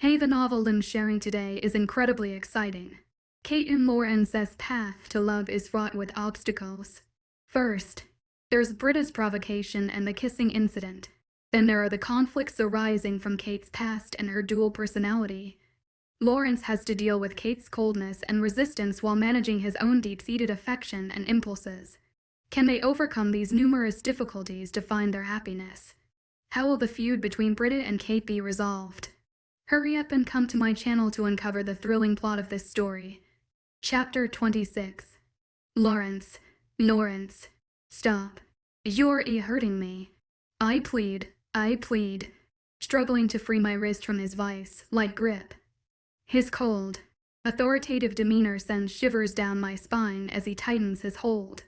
Hey, the novel I'm sharing today is incredibly exciting. Kate and Lawrence's path to love is fraught with obstacles. First, there's Britta's provocation and the kissing incident. Then there are the conflicts arising from Kate's past and her dual personality. Lawrence has to deal with Kate's coldness and resistance while managing his own deep-seated affection and impulses. Can they overcome these numerous difficulties to find their happiness? How will the feud between Britta and Kate be resolved? Hurry up and come to my channel to uncover the thrilling plot of this story. Chapter 26. Lawrence, stop. You're hurting me. I plead, struggling to free my wrist from his vice-like grip. His cold, authoritative demeanor sends shivers down my spine as he tightens his hold.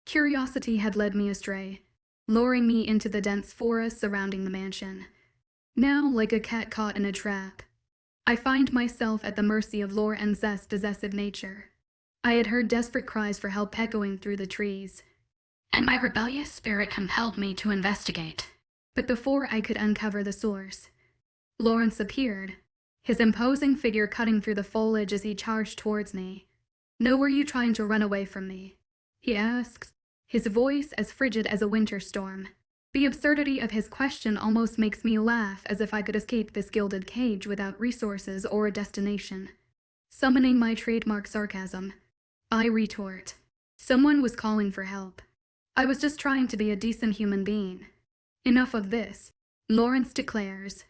Curiosity had led me astray, luring me into the dense forest surrounding the mansion. Now, like a cat caught in a trap, I find myself at the mercy of Lawrence's possessive nature. I had heard desperate cries for help echoing through the trees, and my rebellious spirit compelled me to investigate. But before I could uncover the source, Lawrence appeared, his imposing figure cutting through the foliage as he charged towards me. "No, were you trying to run away from me?" he asked, his voice as frigid as a winter storm. The absurdity of his question almost makes me laugh, as if I could escape this gilded cage without resources or a destination. Summoning my trademark sarcasm, I retort, "Someone was calling for help. I was just trying to be a decent human being." "Enough of this," Lawrence declares,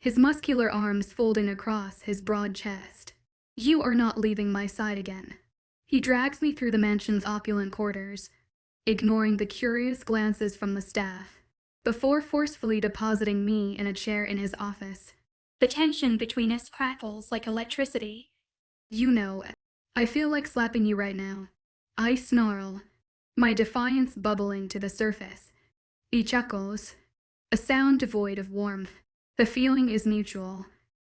his muscular arms folding across his broad chest. "You are not leaving my side again." He drags me through the mansion's opulent quarters, ignoring the curious glances from the staff, before forcefully depositing me in a chair in his office. The tension between us crackles like electricity. "You know, I feel like slapping you right now," I snarl, my defiance bubbling to the surface. He chuckles, a sound devoid of warmth. "The feeling is mutual."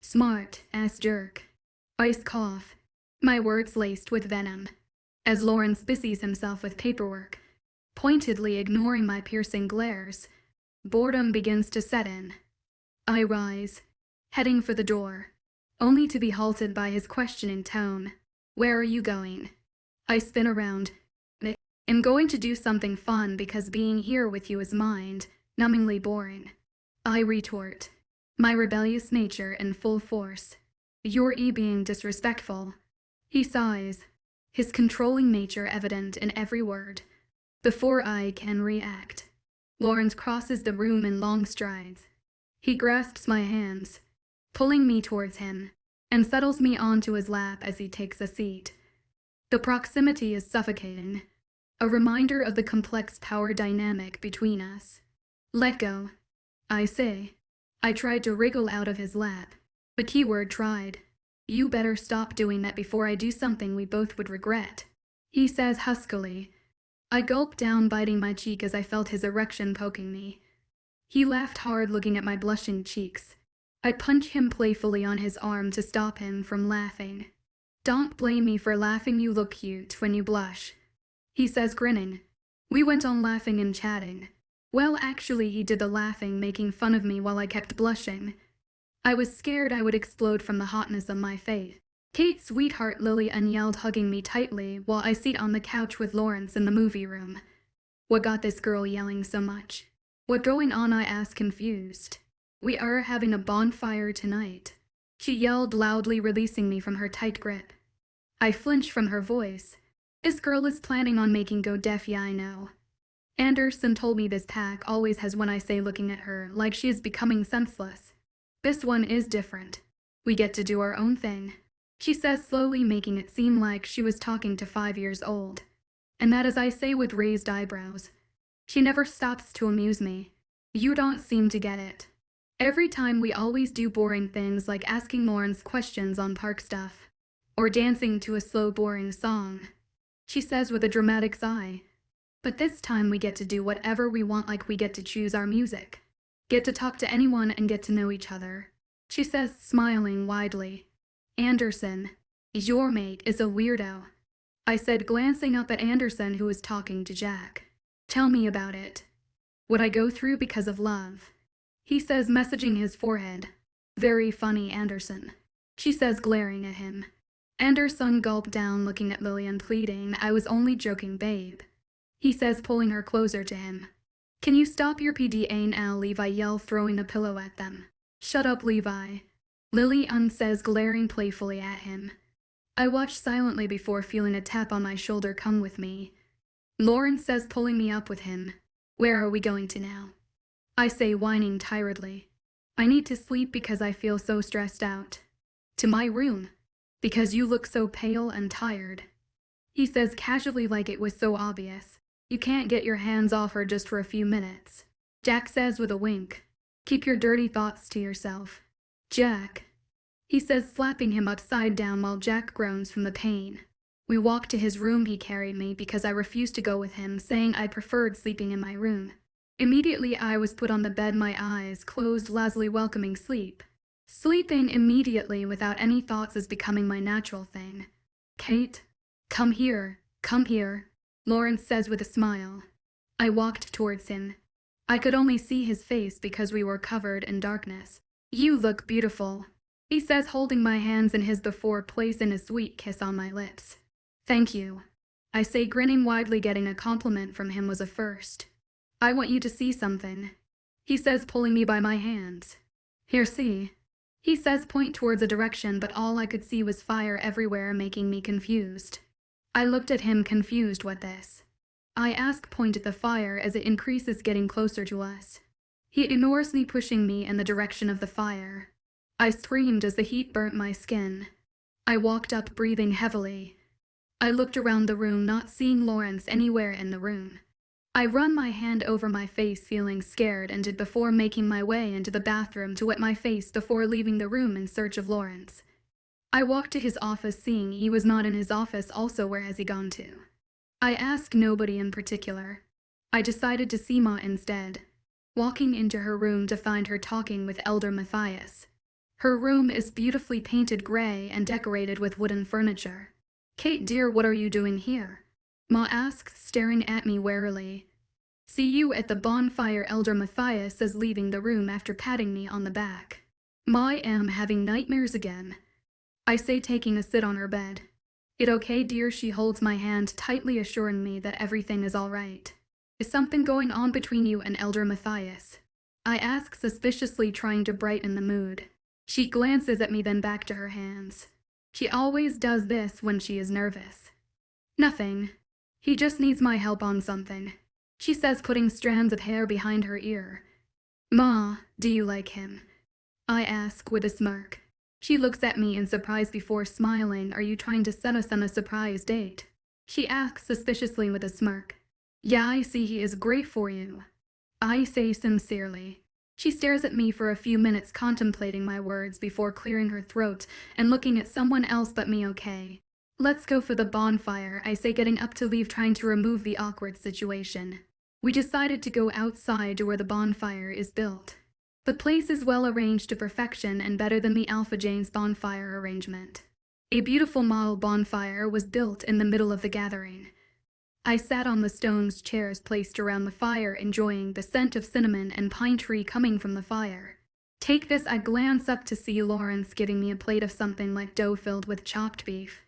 Smart-ass jerk. I cough, my words laced with venom, as Lawrence busies himself with paperwork, pointedly ignoring my piercing glares. Boredom begins to set in. I rise, heading for the door, only to be halted by his questioning tone. "Where are you going?" I spin around. "I'm going to do something fun because being here with you is mind-numbingly boring," I retort, my rebellious nature in full force. "You're being disrespectful." He sighs, his controlling nature evident in every word. Before I can react, Lawrence crosses the room in long strides. He grasps my hands, pulling me towards him, and settles me onto his lap as he takes a seat. The proximity is suffocating, a reminder of the complex power dynamic between us. "Let go," I say. I tried to wriggle out of his lap, but keyword tried. "You better stop doing that before I do something we both would regret," he says huskily. I gulped down, biting my cheek as I felt his erection poking me. He laughed hard, looking at my blushing cheeks. I punch him playfully on his arm to stop him from laughing. "Don't blame me for laughing, you look cute when you blush," he says, grinning. We went on laughing and chatting. Well, actually, he did the laughing, making fun of me while I kept blushing. I was scared I would explode from the hotness of my face. Kate's sweetheart Lillian yelled, hugging me tightly while I sit on the couch with Lawrence in the movie room. "What got this girl yelling so much?" "What going on?" I asked, confused. "We are having a bonfire tonight," she yelled loudly, releasing me from her tight grip. I flinched from her voice. "This girl is planning on making go deaf, yeah, I know. Anderson told me this pack always has when I say, looking at her like she is becoming senseless. This one is different. We get to do our own thing," she says, slowly, making it seem like she was talking to 5 years old. And that, as I say with raised eyebrows. She never stops to amuse me. "You don't seem to get it. Every time we always do boring things like asking Lawrence questions on park stuff, or dancing to a slow, boring song," she says with a dramatic sigh. "But this time we get to do whatever we want, like we get to choose our music, get to talk to anyone and get to know each other," she says, smiling widely. "Anderson, your mate, is a weirdo," I said, glancing up at Anderson, who was talking to Jack. "Tell me about it. What I go through because of love," he says, messaging his forehead. Very funny, Anderson. She says, glaring at him. Anderson gulped down, looking at Lillian, pleading, I was only joking, babe. He says, pulling her closer to him. Can you stop your PDA now, Levi yells, throwing a pillow at them. Shut up, Levi. Lillian says, glaring playfully at him. I watch silently before feeling a tap on my shoulder. Come with me. Lauren says, pulling me up with him. Where are we going to now? I say, whining tiredly. I need to sleep because I feel so stressed out. To my room. Because you look so pale and tired. He says casually, like it was so obvious. You can't get your hands off her just for a few minutes. Jack says with a wink. Keep your dirty thoughts to yourself. Jack. He says, slapping him upside down while Jack groans from the pain. We walked to his room. He carried me because I refused to go with him, saying I preferred sleeping in my room. Immediately I was put on the bed, my eyes closed, lazily welcoming sleep. Sleeping immediately without any thoughts is becoming my natural thing. Kate, come here, Lawrence says with a smile. I walked towards him. I could only see his face because we were covered in darkness. You look beautiful, he says, holding my hands in his before placing a sweet kiss on my lips. Thank you, I say, grinning widely. Getting a compliment from him was a first. I want you to see something, he says, pulling me by my hands. Here, see. He says, point towards a direction, but all I could see was fire everywhere, making me confused. I looked at him, confused. What this? I ask, point at the fire as it increases, getting closer to us. He ignores me, pushing me in the direction of the fire. I screamed as the heat burnt my skin. I walked up, breathing heavily. I looked around the room, not seeing Lawrence anywhere in the room. I run my hand over my face, feeling scared, and did before making my way into the bathroom to wet my face before leaving the room in search of Lawrence. I walked to his office, seeing he was not in his office. Also, where has he gone to? I asked nobody in particular. I decided to see Ma instead, walking into her room to find her talking with Elder Matthias. Her room is beautifully painted gray and decorated with wooden furniture. Kate, dear, what are you doing here? Ma asks, staring at me warily. See you at the bonfire, Elder Matthias says, leaving the room after patting me on the back. Ma, I am having nightmares again, I say, taking a sit on her bed. It okay, dear? She holds my hand tightly, assuring me that everything is all right. Is something going on between you and Elder Matthias? I ask suspiciously, trying to brighten the mood. She glances at me, then back to her hands. She always does this when she is nervous. Nothing. He just needs my help on something, she says, putting strands of hair behind her ear. Ma, do you like him? I ask with a smirk. She looks at me in surprise before smiling. Are you trying to set us on a surprise date? She asks suspiciously with a smirk. Yeah, I see he is great for you, I say sincerely. She stares at me for a few minutes, contemplating my words before clearing her throat and looking at someone else but me. Okay. Let's go for the bonfire, I say, getting up to leave, trying to remove the awkward situation. We decided to go outside to where the bonfire is built. The place is well arranged to perfection and better than the Alpha Jane's bonfire arrangement. A beautiful model bonfire was built in the middle of the gathering. I sat on the stone chairs placed around the fire, enjoying the scent of cinnamon and pine tree coming from the fire. Take this, I glance up to see Lawrence giving me a plate of something like dough filled with chopped beef,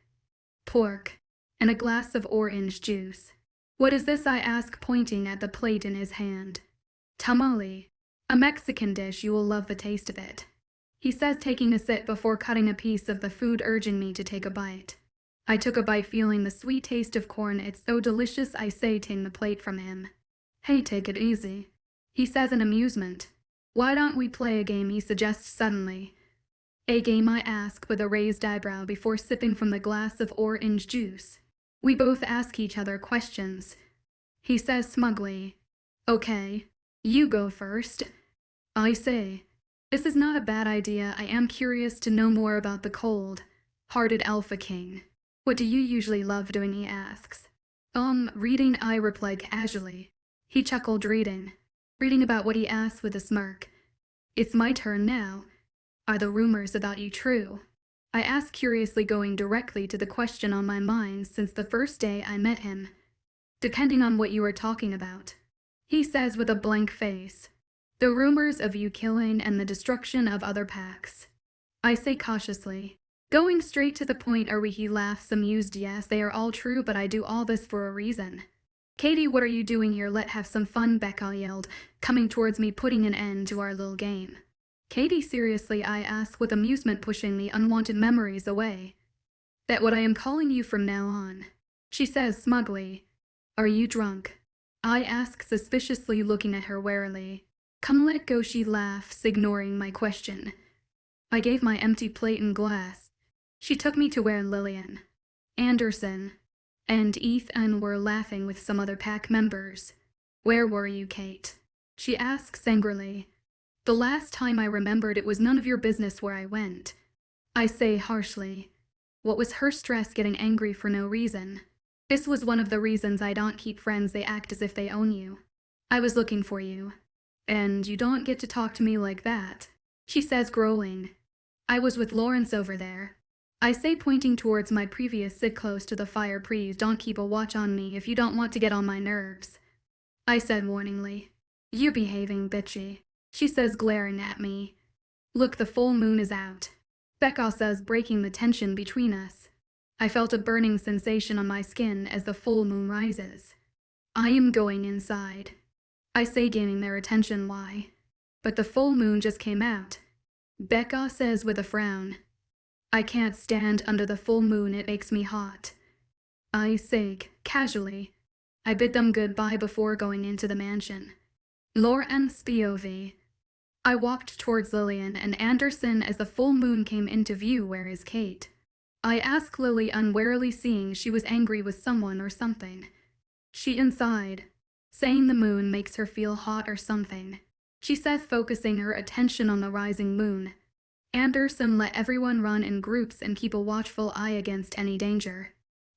pork, and a glass of orange juice. What is this? I ask, pointing at the plate in his hand. Tamale, a Mexican dish. You will love the taste of it, he says, taking a sip before cutting a piece of the food, urging me to take a bite. I took a bite, feeling the sweet taste of corn. It's so delicious, I say, taking the plate from him. Hey, take it easy, he says in amusement. Why don't we play a game, he suggests suddenly. A game, I ask with a raised eyebrow before sipping from the glass of orange juice. We both ask each other questions. He says smugly, okay, you go first. I say, this is not a bad idea. I am curious to know more about the cold-hearted Alpha King. What do you usually love doing, he asks. Reading, I reply casually. He chuckled, reading about what, he asks with a smirk. It's my turn now. Are the rumors about you true? I ask curiously, going directly to the question on my mind since the first day I met him. Depending on what you are talking about, he says with a blank face. The rumors of you killing and the destruction of other packs. I say cautiously. Going straight to the point, are we? He laughs, amused. Yes, they are all true, but I do all this for a reason. Katie, what are you doing here? Let's have some fun, Becca yelled, coming towards me, putting an end to our little game. Katie, seriously? I ask with amusement, pushing the unwanted memories away. That what I am calling you from now on, she says smugly. Are you drunk? I ask suspiciously, looking at her warily. Come, let go, she laughs, ignoring my question. I gave my empty plate and glass. She took me to where Lillian, Anderson, and Ethan were laughing with some other pack members. Where were you, Kate? She asks angrily. The last time I remembered, it was none of your business where I went. I say harshly. What was her stress getting angry for no reason? This was one of the reasons I don't keep friends. They act as if they own you. I was looking for you. And you don't get to talk to me like that, she says, growling. I was with Lawrence over there. I say, pointing towards my previous sit close to the fire. Please don't keep a watch on me if you don't want to get on my nerves. I said warningly. You're behaving bitchy, she says, glaring at me. Look, the full moon is out, Becca says, breaking the tension between us. I felt a burning sensation on my skin as the full moon rises. I am going inside, I say, gaining their attention. Why? But the full moon just came out, Becca says with a frown. I can't stand under the full moon, it makes me hot. I say, casually. I bid them goodbye before going into the mansion. Lawrence POV. I walked towards Lillian and Anderson as the full moon came into view. Where is Kate? I asked Lily, unwarily, seeing she was angry with someone or something. She inside, saying the moon makes her feel hot or something, she says, focusing her attention on the rising moon. Anderson let everyone run in groups and keep a watchful eye against any danger.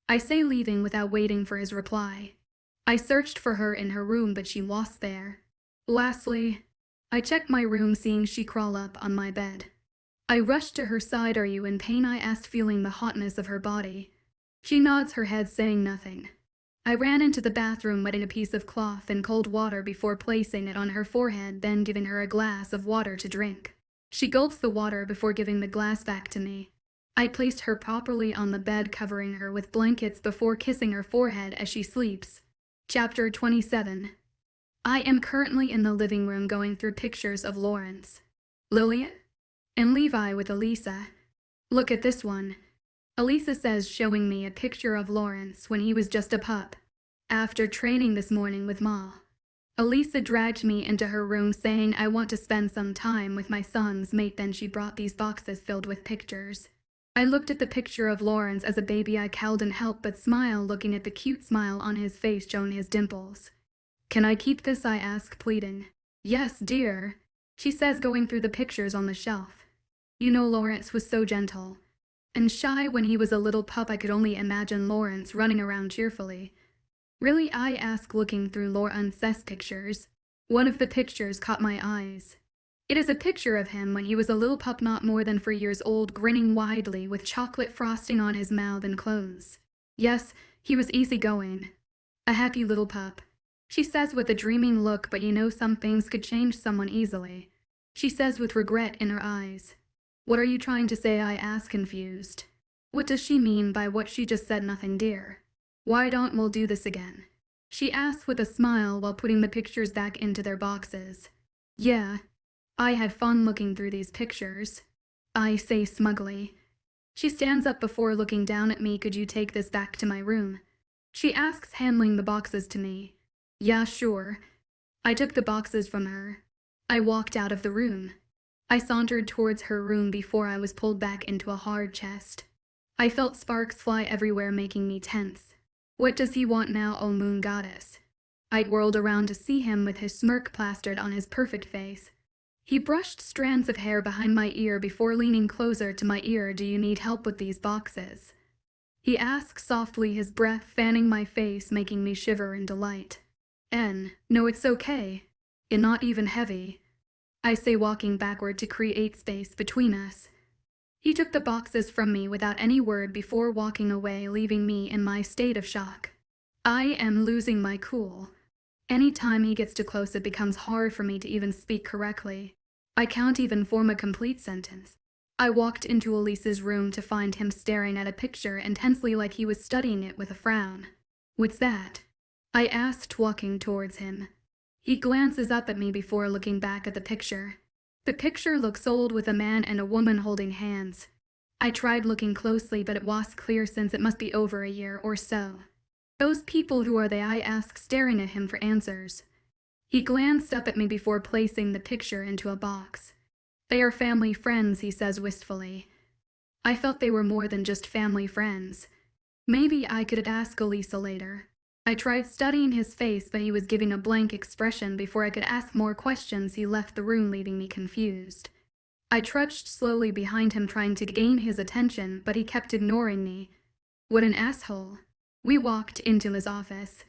I say, leaving without waiting for his reply. I searched for her in her room, but she wasn't there. Lastly, I checked my room, seeing she crawl up on my bed. I rushed to her side. Are you in pain? I asked, feeling the hotness of her body. She nods her head, saying nothing. I ran into the bathroom, wetting a piece of cloth in cold water before placing it on her forehead, then giving her a glass of water to drink. She gulps the water before giving the glass back to me. I placed her properly on the bed, covering her with blankets before kissing her forehead as she sleeps. Chapter 27. I am currently in the living room going through pictures of Lawrence, Lillian, and Levi with Elisa. Look at this one, Elisa says, showing me a picture of Lawrence when he was just a pup. After training this morning with Ma, Elisa dragged me into her room, saying I want to spend some time with my son's mate. Then she brought these boxes filled with pictures. I looked at the picture of Lawrence as a baby. I couldn't help but smile, looking at the cute smile on his face, showing his dimples. Can I keep this? I ask, pleading. Yes, dear, she says, going through the pictures on the shelf. You know, Lawrence was so gentle and shy when he was a little pup. I could only imagine Lawrence running around cheerfully. Really? I ask, looking through Lawrence's pictures. One of the pictures caught my eyes. It is a picture of him when he was a little pup, not more than 4 years old, grinning widely with chocolate frosting on his mouth and clothes. Yes, he was easygoing. A happy little pup, she says with a dreaming look. But you know, some things could change someone easily, she says with regret in her eyes. What are you trying to say? I ask, confused. What does she mean by what she just said? Nothing, dear. Why don't we do this again? She asks with a smile while putting the pictures back into their boxes. Yeah, I had fun looking through these pictures, I say smugly. She stands up before looking down at me. Could you take this back to my room? She asks, handing the boxes to me. Yeah, sure. I took the boxes from her. I walked out of the room. I sauntered towards her room before I was pulled back into a hard chest. I felt sparks fly everywhere, making me tense. What does he want now, oh moon goddess? I whirled around to see him with his smirk plastered on his perfect face. He brushed strands of hair behind my ear before leaning closer to my ear. Do you need help with these boxes? He asked softly, his breath fanning my face, making me shiver in delight. No, it's okay. It's not even heavy, I say, walking backward to create space between us. He took the boxes from me without any word before walking away, leaving me in my state of shock. I am losing my cool. Anytime he gets too close, it becomes hard for me to even speak correctly. I can't even form a complete sentence. I walked into Elise's room to find him staring at a picture intensely like he was studying it with a frown. "What's that?" I asked, walking towards him. He glances up at me before looking back at the picture. The picture looks old, with a man and a woman holding hands. I tried looking closely, but it was clear since it must be over a year or so. "Those people, who are they?" I asked, staring at him for answers. He glanced up at me before placing the picture into a box. "They are family friends," he says wistfully. I felt they were more than just family friends. Maybe I could ask Elisa later. I tried studying his face, but he was giving a blank expression. Before I could ask more questions, he left the room, leaving me confused. I trudged slowly behind him, trying to gain his attention, but he kept ignoring me. What an asshole. We walked into his office.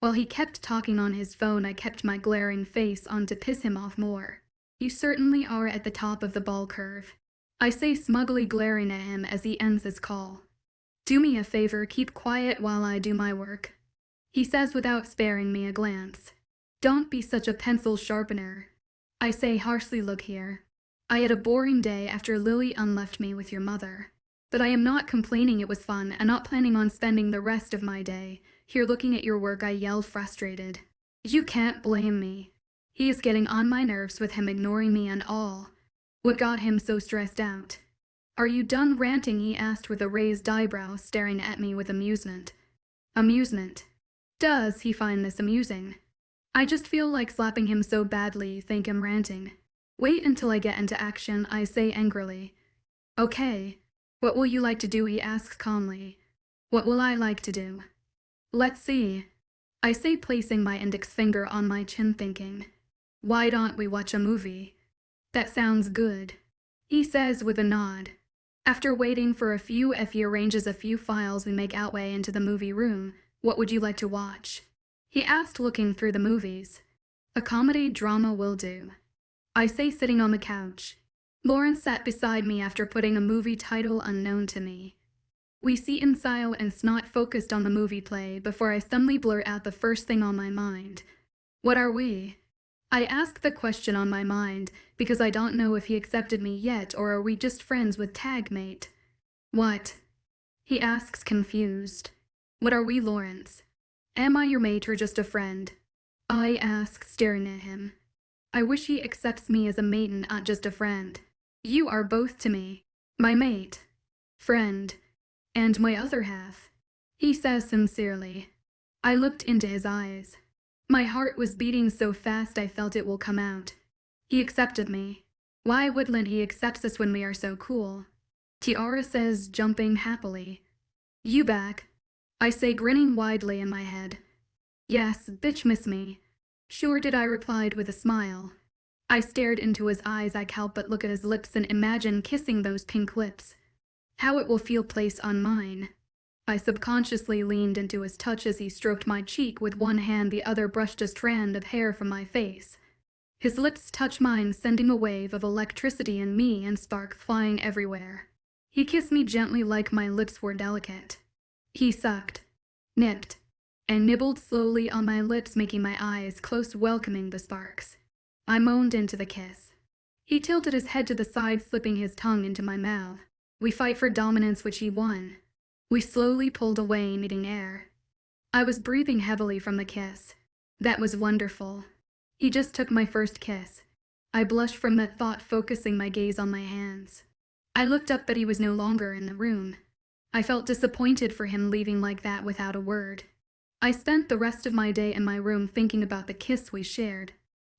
While he kept talking on his phone, I kept my glaring face on to piss him off more. "You certainly are at the top of the ball curve," I say, smugly glaring at him as he ends his call. "Do me a favor, keep quiet while I do my work," he says without sparing me a glance. "Don't be such a pencil sharpener," I say harshly. "Look here. I had a boring day after Lily unleft me with your mother. But I am not complaining, it was fun, and not planning on spending the rest of my day here looking at your work," I yelled, frustrated. "You can't blame me. He is getting on my nerves with him ignoring me and all. What got him so stressed out?" "Are you done ranting?" he asked with a raised eyebrow, staring at me with amusement. Amusement? Does he find this amusing? I just feel like slapping him so badly you think I'm ranting. "Wait until I get into action," I say angrily. "Okay. What will you like to do?" he asks calmly. "What will I like to do?" "Let's see," I say, placing my index finger on my chin, thinking. "Why don't we watch a movie?" "That sounds good," he says with a nod. After waiting for a few, he arranges a few files. We make our way into the movie room. "What would you like to watch?" he asked, looking through the movies. "A comedy drama will do," I say, sitting on the couch. Lauren sat beside me after putting a movie title unknown to me. We sit in silence and snot focused on the movie play before I suddenly blurt out the first thing on my mind. "What are we?" I ask the question on my mind because I don't know if he accepted me yet, or are we just friends with tag mate? "What?" he asks, confused. "What are we, Lawrence? Am I your mate or just a friend?" I ask, staring at him. I wish he accepts me as a mate and not just a friend. "You are both to me. My mate, friend, and my other half," he says sincerely. I looked into his eyes. My heart was beating so fast I felt it will come out. He accepted me. Why wouldn't he accept us when we are so cool? Tiara says, jumping happily. "You back?" I say, grinning widely in my head. "Yes, bitch, miss me." "Sure did," I replied with a smile. I stared into his eyes. I can't but look at his lips and imagine kissing those pink lips. How it will feel placed on mine. I subconsciously leaned into his touch as he stroked my cheek with one hand, the other brushed a strand of hair from my face. His lips touched mine, sending a wave of electricity in me and sparks flying everywhere. He kissed me gently like my lips were delicate. He sucked, nipped, and nibbled slowly on my lips, making my eyes close, welcoming the sparks. I moaned into the kiss. He tilted his head to the side, slipping his tongue into my mouth. We fight for dominance, which he won. We slowly pulled away, needing air. I was breathing heavily from the kiss. That was wonderful. He just took my first kiss. I blushed from that thought, focusing my gaze on my hands. I looked up, but he was no longer in the room. I felt disappointed for him leaving like that without a word. I spent the rest of my day in my room thinking about the kiss we shared.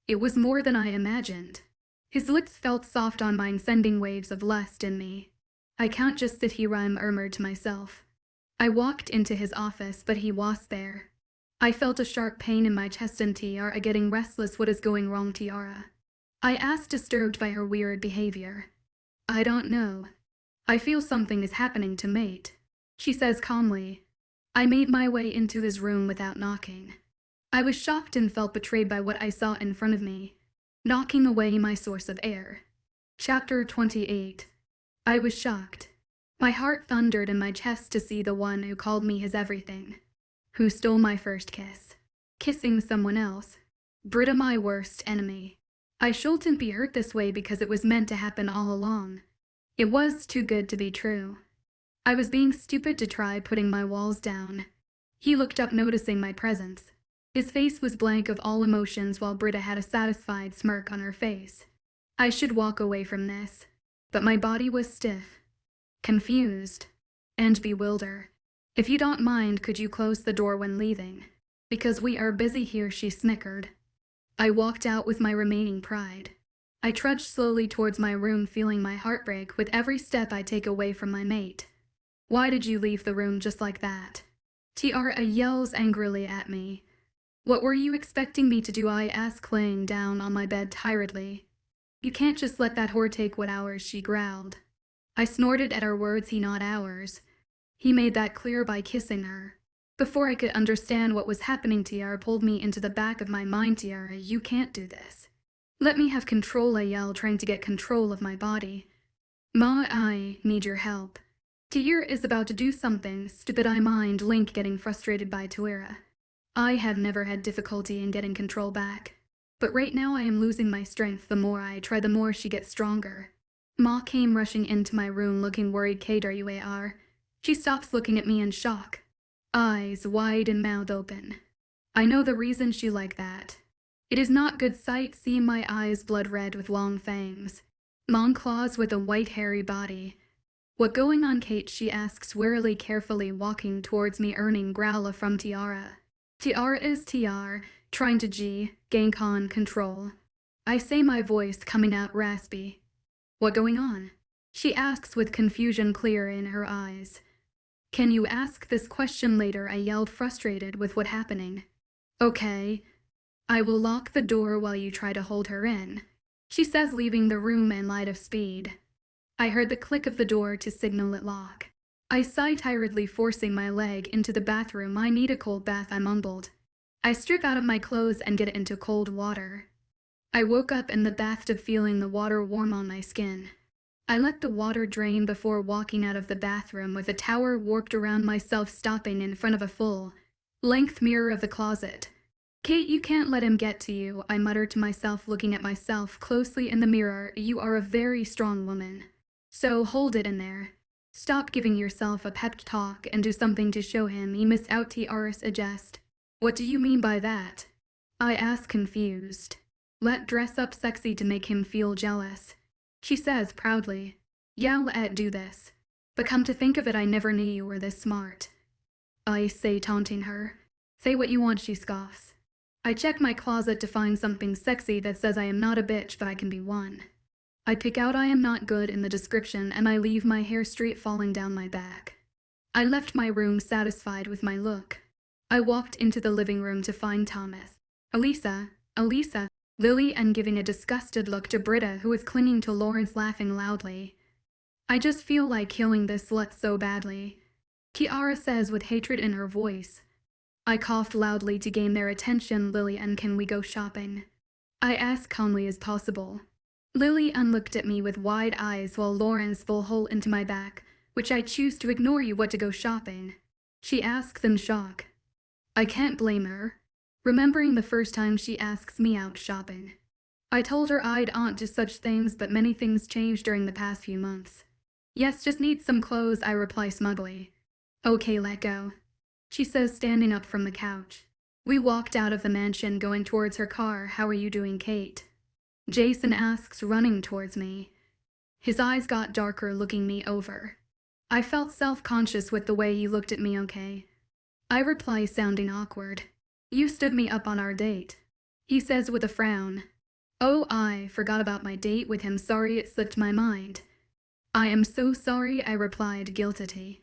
It was more than I imagined. His lips felt soft on mine, sending waves of lust in me. "I can't just sit here," I murmured to myself. I walked into his office, but he was there. I felt a sharp pain in my chest and Tiara getting restless. "What is going wrong, Tiara?" I asked, disturbed by her weird behavior. "I don't know. I feel something is happening to mate," she says calmly. I made my way into his room without knocking. I was shocked and felt betrayed by what I saw in front of me, knocking away my source of air. Chapter 28. I was shocked. My heart thundered in my chest to see the one who called me his everything, who stole my first kiss, Kissing someone else. Britta, my worst enemy. I shouldn't be hurt this way because it was meant to happen all along. It was too good to be true. I was being stupid to try putting my walls down. He looked up, noticing my presence. His face was blank of all emotions while Britta had a satisfied smirk on her face. I should walk away from this, but my body was stiff, confused, and bewildered. If you don't mind, could you close the door when leaving? Because we are busy here, she snickered. I walked out with my remaining pride. I trudged slowly towards my room, feeling my heart break with every step I take away from my mate. Why did you leave the room just like that? Tiara yells angrily at me. What were you expecting me to do? I ask, laying down on my bed tiredly. You can't just let that whore take what ours, she growled. I snorted at her words. He not ours. He made that clear by kissing her. Before I could understand what was happening, Tiara pulled me into the back of my mind. Tiara, you can't do this. Let me have control, I yelled, trying to get control of my body. Ma, I need your help. Tiara is about to do something stupid, I mind Link, getting frustrated by Tiara. I have never had difficulty in getting control back. But right now I am losing my strength. The more I try, the more she gets stronger. Ma came rushing into my room looking worried. Kwar. She stops, looking at me in shock. Eyes wide and mouth open. I know the reason she like that. It is not good sight, seeing my eyes blood red with long fangs. Long claws with a white hairy body. What going on, Kate? She asks wearily, carefully walking towards me, earning growler from Tiara. Tiara is Tiara, trying to gain control. I say, my voice coming out raspy. What going on? She asks with confusion clear in her eyes. Can you ask this question later? I yelled, frustrated with what happening. Okay. I will lock the door while you try to hold her in, she says, leaving the room in light of speed. I heard the click of the door to signal it lock. I sigh tiredly, forcing my leg into the bathroom. I need a cold bath, I mumbled. I strip out of my clothes and get into cold water. I woke up in the bathtub, feeling the water warm on my skin. I let the water drain before walking out of the bathroom with a towel warped around myself, stopping in front of a full-length mirror of the closet. Kate, you can't let him get to you, I muttered to myself, looking at myself closely in the mirror. You are a very strong woman. So hold it in there. Stop giving yourself a pep talk and do something to show him he missed out, Tiara suggests. What do you mean by that? I ask, confused. Let dress up sexy to make him feel jealous, she says proudly. Yeah, let do this. But come to think of it, I never knew you were this smart, I say, taunting her. Say what you want, she scoffs. I check my closet to find something sexy that says I am not a bitch, but I can be one. I pick out I am not good in the description, and I leave my hair straight falling down my back. I left my room satisfied with my look. I walked into the living room to find Thomas, Elisa, Lily, and giving a disgusted look to Britta, who was clinging to Lawrence, laughing loudly. I just feel like killing this slut so badly, Tiara says with hatred in her voice. I coughed loudly to gain their attention. Lily, and can we go shopping? I asked calmly as possible. Lily looked at me with wide eyes while Lawrence full hole into my back, which I choose to ignore. You what to go shopping? She asks in shock. I can't blame her, remembering the first time she asks me out shopping. I told her I'd aunt to such things, but many things changed during the past few months. Yes, just need some clothes, I reply smugly. Okay, let go, she says, standing up from the couch. We walked out of the mansion, going towards her car. How are you doing, Kate? Jason asks, running towards me. His eyes got darker, looking me over. I felt self-conscious with the way he looked at me. Okay, I reply, sounding awkward. You stood me up on our date, he says with a frown. Oh, I forgot about my date with him. Sorry, it slipped my mind. I am so sorry, I replied, guiltily.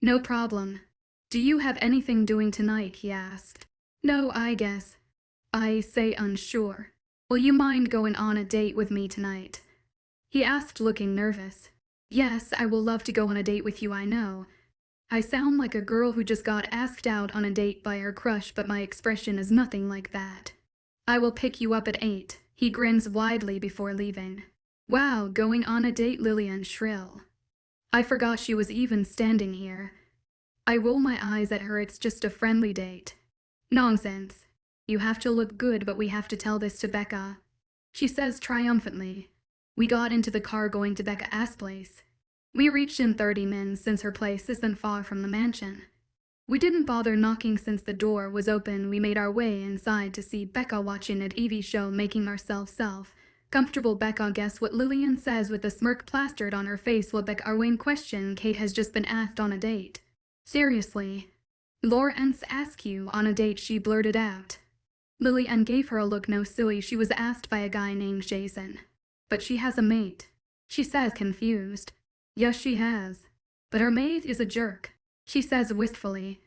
No problem. Do you have anything doing tonight, he asked. No, I guess, I say, unsure. Will you mind going on a date with me tonight? He asked, looking nervous. Yes, I will love to go on a date with you, I know. I sound like a girl who just got asked out on a date by her crush, but my expression is nothing like that. I will pick you up at 8, he grins widely before leaving. Wow, going on a date, Lillian shrill. I forgot she was even standing here. I roll my eyes at her. It's just a friendly date. Nonsense. You have to look good, but we have to tell this to Becca," she says triumphantly. We got into the car going to Becca's place. We reached in 30 minutes since her place isn't far from the mansion. We didn't bother knocking since the door was open. We made our way inside to see Becca watching an EV show, making ourselves comfortable. Becca guess what Lillian says with a smirk plastered on her face while Becca Arwayne question Kate has just been asked on a date. "Seriously? Lawrence asked you on a date?" she blurted out. Lillian gave her a look. "No, silly, she was asked by a guy named Jason. But she has a mate," she says, confused. "Yes, she has. But her mate is a jerk," she says wistfully.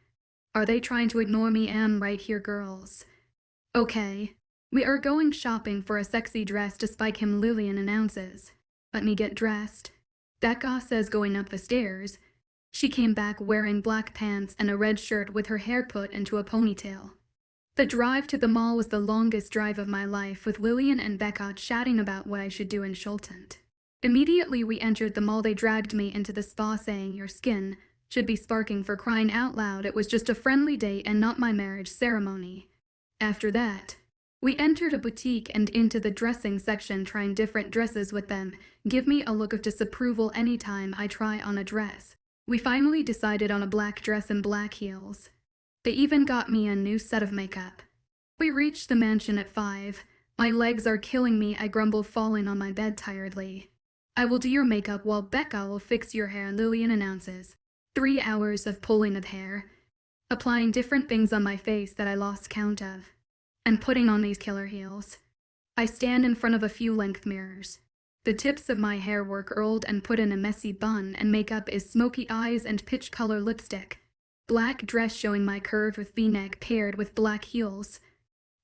"Are they trying to ignore me? Am right here, girls." "Okay. We are going shopping for a sexy dress to spike him," Lillian announces. "Let me get dressed." Becca says, going up the stairs. She came back wearing black pants and a red shirt with her hair put into a ponytail. The drive to the mall was the longest drive of my life, with Lillian and Becca chatting about what I should do in Shulton. Immediately we entered the mall, they dragged me into the spa saying, "Your skin should be sparking, for crying out loud. It was just a friendly date and not my marriage ceremony." After that, we entered a boutique and into the dressing section, trying different dresses with them. Give me a look of disapproval anytime I try on a dress. We finally decided on a black dress and black heels. They even got me a new set of makeup. We reached the mansion at 5. My legs are killing me, I grumble, falling on my bed tiredly. "I will do your makeup while Becca will fix your hair," Lillian announces. 3 hours of pulling of hair, applying different things on my face that I lost count of, and putting on these killer heels. I stand in front of a few length mirrors. The tips of my hair were curled and put in a messy bun, and makeup is smoky eyes and pitch color lipstick. Black dress showing my curve with V-neck paired with black heels.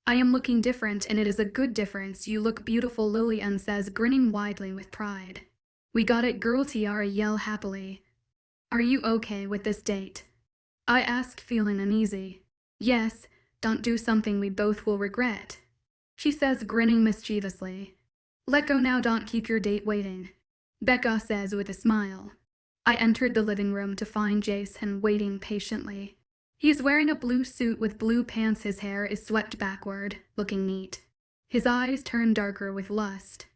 I am looking different, and it is a good difference. "You look beautiful," Lillian says, grinning widely with pride. "We got it, girl," Tiara yell happily. "Are you okay with this date?" I asked, feeling uneasy. "Yes, don't do something we both will regret," she says, grinning mischievously. "Let go now, don't keep your date waiting," Becca says with a smile. I entered the living room to find Jason waiting patiently. He is wearing a blue suit with blue pants. His hair is swept backward, looking neat. His eyes turn darker with lust.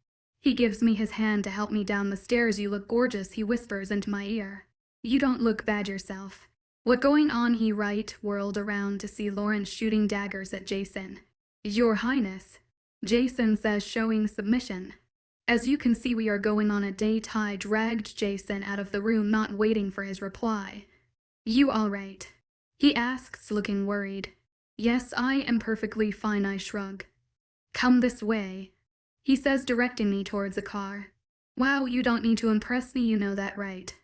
He gives me his hand to help me down the stairs. "You look gorgeous," he whispers into my ear. "You don't look bad yourself." "What going on?" He whirled around to see Lawrence shooting daggers at Jason. "Your Highness," Jason says, showing submission. "As you can see, we are going on a date." I dragged Jason out of the room, not waiting for his reply. "You all right?" he asks, looking worried. "Yes, I am perfectly fine," I shrug. "Come this way," he says, directing me towards a car. "Wow, you don't need to impress me, you know that, right?"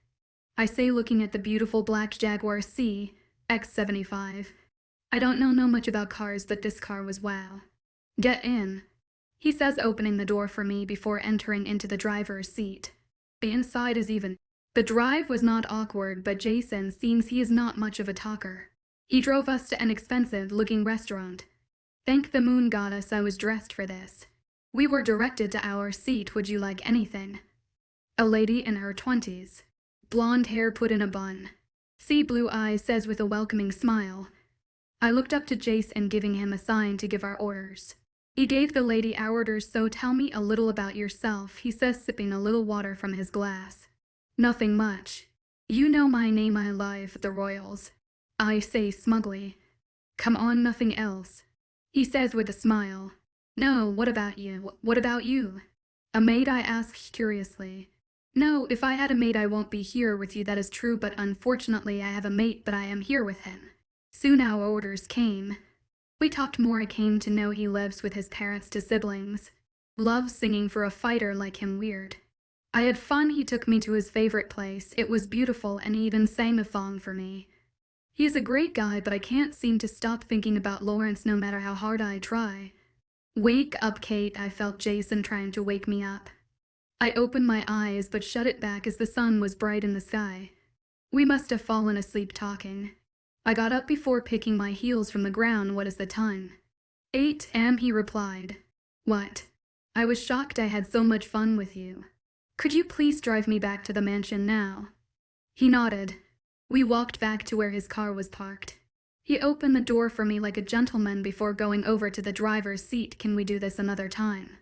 I say, looking at the beautiful black Jaguar CX-75. "I don't know much about cars, but this car was wow." "Get in," he says, opening the door for me before entering into the driver's seat. The inside is even. The drive was not awkward, but Jason seems he is not much of a talker. He drove us to an expensive-looking restaurant. Thank the moon goddess I was dressed for this. We were directed to our seat. "Would you like anything?" A lady in her 20s. Blonde hair put in a bun. Sea blue eyes says with a welcoming smile. I looked up to Jason, giving him a sign to give our orders. He gave the lady our orders. "So tell me a little about yourself," he says, sipping a little water from his glass. "Nothing much. You know my name. I live at the Royals," I say smugly. "Come on, nothing else," he says with a smile. "No, what about you? What about you?" "A maid?" I asked curiously. "No, if I had a maid I won't be here with you, that is true, but unfortunately I have a mate, but I am here with him." Soon our orders came. We talked more. I came to know he lives with his parents to siblings. Loves singing, for a fighter like him, weird. I had fun. He took me to his favorite place. It was beautiful, and he even sang a song for me. He is a great guy, but I can't seem to stop thinking about Lawrence no matter how hard I try. "Wake up, Kate," I felt Jason trying to wake me up. I opened my eyes but shut it back as the sun was bright in the sky. We must have fallen asleep talking. I got up before picking my heels from the ground. "What is the time?" 8 a.m., he replied. "What?" I was shocked. "I had so much fun with you. Could you please drive me back to the mansion now?" He nodded. We walked back to where his car was parked. He opened the door for me like a gentleman before going over to the driver's seat. Can we do this another time?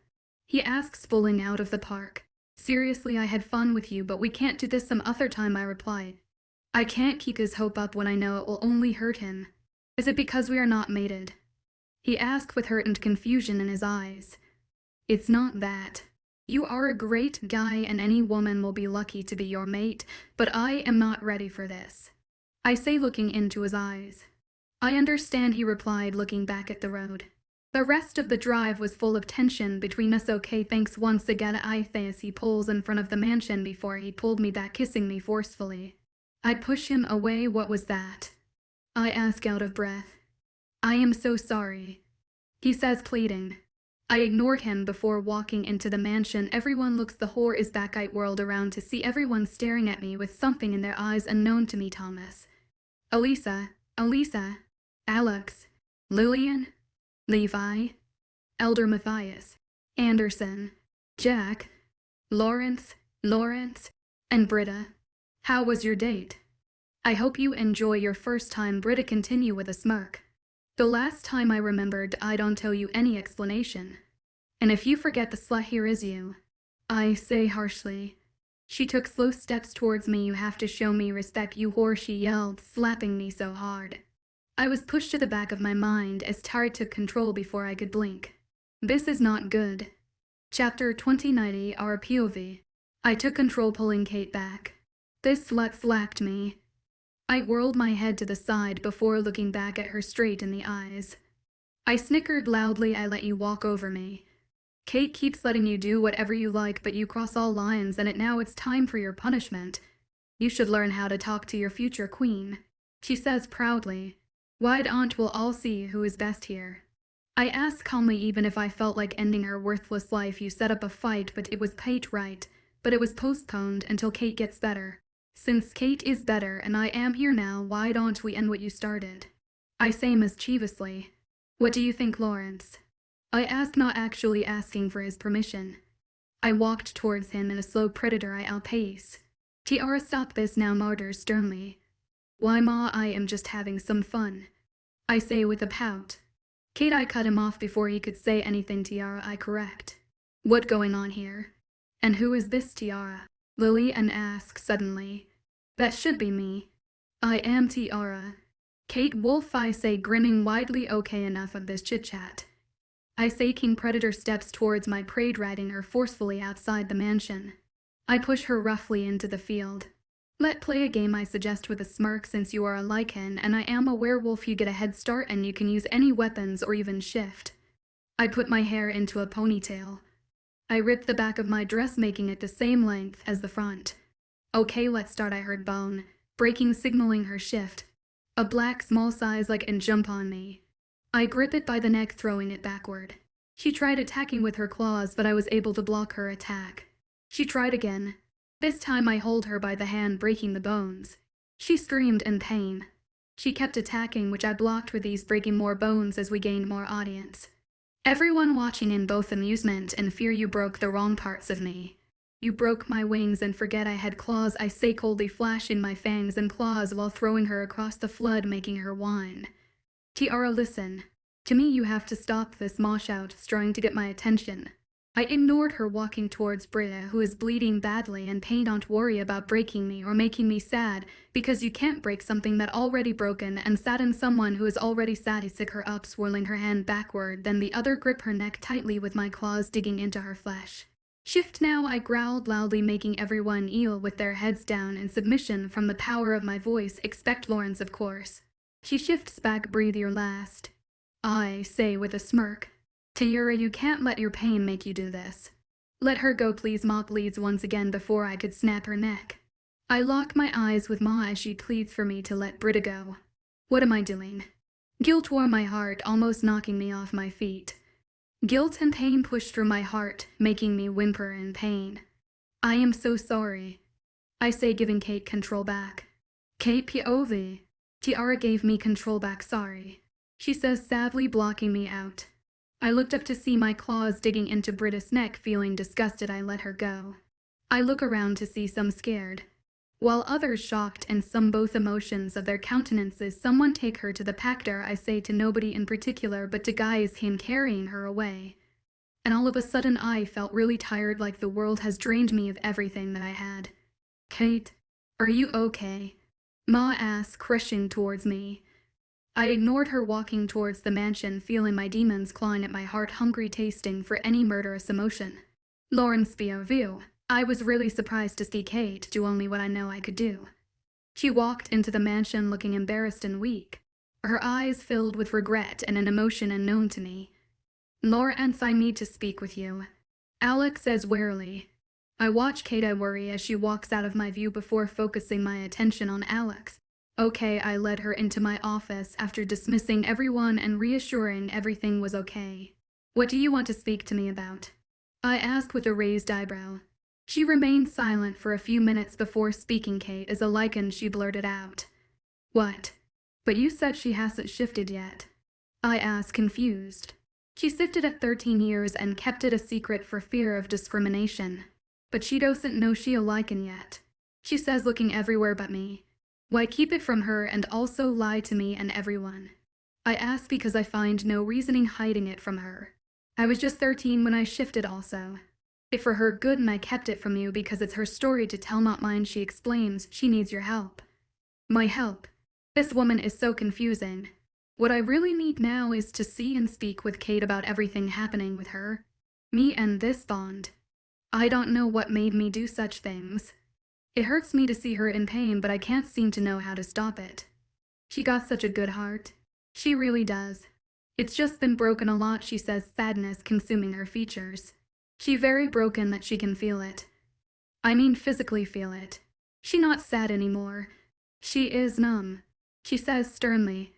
He asks, pulling out of the park. Seriously, I had fun with you, but we can't do this some other time, I replied. I can't keep his hope up when I know it will only hurt him. Is it because we are not mated? He asked with hurt and confusion in his eyes. It's not that. You are a great guy and any woman will be lucky to be your mate, but I am not ready for this. I say, looking into his eyes. I understand, he replied, looking back at the road. The rest of the drive was full of tension between us. Okay, thanks once again, I say as he pulls in front of the mansion before he pulled me back, kissing me forcefully. I push him away. What was that? I ask out of breath. I am so sorry, he says, pleading. I ignored him before walking into the mansion. Everyone looks, the whore is back. I whirled around to see everyone staring at me with something in their eyes unknown to me. Thomas, Elisa, Alex, Lillian, Levi, Elder Matthias, Anderson, Jack, Lawrence, and Britta. How was your date? I hope you enjoy your first time, Britta continued with a smirk. The last time I remembered, I don't tell you any explanation. And if you forget the slut, here is you. I say harshly. She took slow steps towards me. You have to show me respect, you whore, she yelled, slapping me so hard. I was pushed to the back of my mind as Tara took control before I could blink. This is not good. Chapter 2090, our POV. I took control, pulling Kate back. This slut slapped me. I whirled my head to the side before looking back at her straight in the eyes. I snickered loudly. I let you walk over me. Kate keeps letting you do whatever you like, but you cross all lines, and now it's time for your punishment. You should learn how to talk to your future queen, she says proudly. Why don't we'll all see who is best here? I asked calmly, even if I felt like ending her worthless life. You set up a fight, but it was Kate, right? But it was postponed until Kate gets better. Since Kate is better and I am here now, why don't we end what you started? I say mischievously. What do you think, Lawrence? I ask, not actually asking for his permission. I walked towards him in a slow predator pace. Tiara, stop this now, Martyr sternly. Why, Ma, I am just having some fun, I say with a pout. Kate, I cut him off before he could say anything. Tiara, I correct. What going on here? And who is this, Tiara? Lillian asks suddenly. That should be me. I am Tiara. Kate Wolf, I say, grinning widely. Okay, enough of this chit-chat, I say. King Predator steps towards my prey, dragging her forcefully outside the mansion. I push her roughly into the field. Let's play a game, I suggest with a smirk. Since you are a Lycan and I am a werewolf, you get a head start and you can use any weapons or even shift. I put my hair into a ponytail. I ripped the back of my dress, making it the same length as the front. Okay, let's start, I heard Bone, breaking, signaling her shift. A black small size like and jump on me. I grip it by the neck, throwing it backward. She tried attacking with her claws, but I was able to block her attack. She tried again. This time I hold her by the hand, breaking the bones. She screamed in pain. She kept attacking, which I blocked with ease, breaking more bones as we gained more audience. Everyone watching in both amusement and fear. You broke the wrong parts of me. You broke my wings and forget I had claws, I say coldly, flashing my fangs and claws while throwing her across the flood, making her whine. Tiara, listen. To me, you have to stop this, mosh out, trying to get my attention. I ignored her, walking towards Britta, who is bleeding badly and pain. Don't worry about breaking me or making me sad, because you can't break something that already broken and sadden someone who is already sad. I sick her up, swirling her hand backward, then the other grip her neck tightly with my claws, digging into her flesh. Shift now, I growled loudly, making everyone kneel with their heads down in submission from the power of my voice. Expect Lawrence, of course. She shifts back. Breathe your last, I say with a smirk. Tiara, you can't let your pain make you do this. Let her go, please. Ma bleeds once again before I could snap her neck. I lock my eyes with Ma as she pleads for me to let Britta go. What am I doing? Guilt tore my heart, almost knocking me off my feet. Guilt and pain pushed through my heart, making me whimper in pain. I am so sorry, I say, giving Kate control back. Kate POV. Tiara gave me control back, sorry, she says sadly, blocking me out. I looked up to see my claws digging into Britta's neck. Feeling disgusted, I let her go. I look around to see some scared. While others shocked and some both emotions of their countenances, someone take her to the pactor, I say to nobody in particular but to guys him carrying her away. And all of a sudden I felt really tired, like the world has drained me of everything that I had. Kate, are you okay? Ma asked, crushing towards me. I ignored her, walking towards the mansion, feeling my demons clawing at my heart, hungry, tasting for any murderous emotion. Lauren's POV. I was really surprised to see Kate do only what I know I could do. She walked into the mansion looking embarrassed and weak, her eyes filled with regret and an emotion unknown to me. Lawrence, I need to speak with you, Alex says wearily. I watch Kate, I worry, as she walks out of my view before focusing my attention on Alex. Okay, I led her into my office after dismissing everyone and reassuring everything was okay. What do you want to speak to me about? I asked with a raised eyebrow. She remained silent for a few minutes before speaking. Kate, as a lichen, she blurted out. What? But you said she hasn't shifted yet. I asked, confused. She shifted at 13 years and kept it a secret for fear of discrimination. But she doesn't know she a lichen yet. She says, looking everywhere but me. Why keep it from her and also lie to me and everyone? I asked because I find no reasoning hiding it from her. I was just 13 when I shifted also. If for her good, and I kept it from you because it's her story to tell, not mine. She explains she needs your help. My help? This woman is so confusing. What I really need now is to see and speak with Kate about everything happening with her. Me and this bond. I don't know what made me do such things. It hurts me to see her in pain, but I can't seem to know how to stop it. She got such a good heart. She really does. It's just been broken a lot, she says, sadness consuming her features. She very broken that she can feel it. I mean physically feel it. She not sad anymore. She is numb, she says sternly.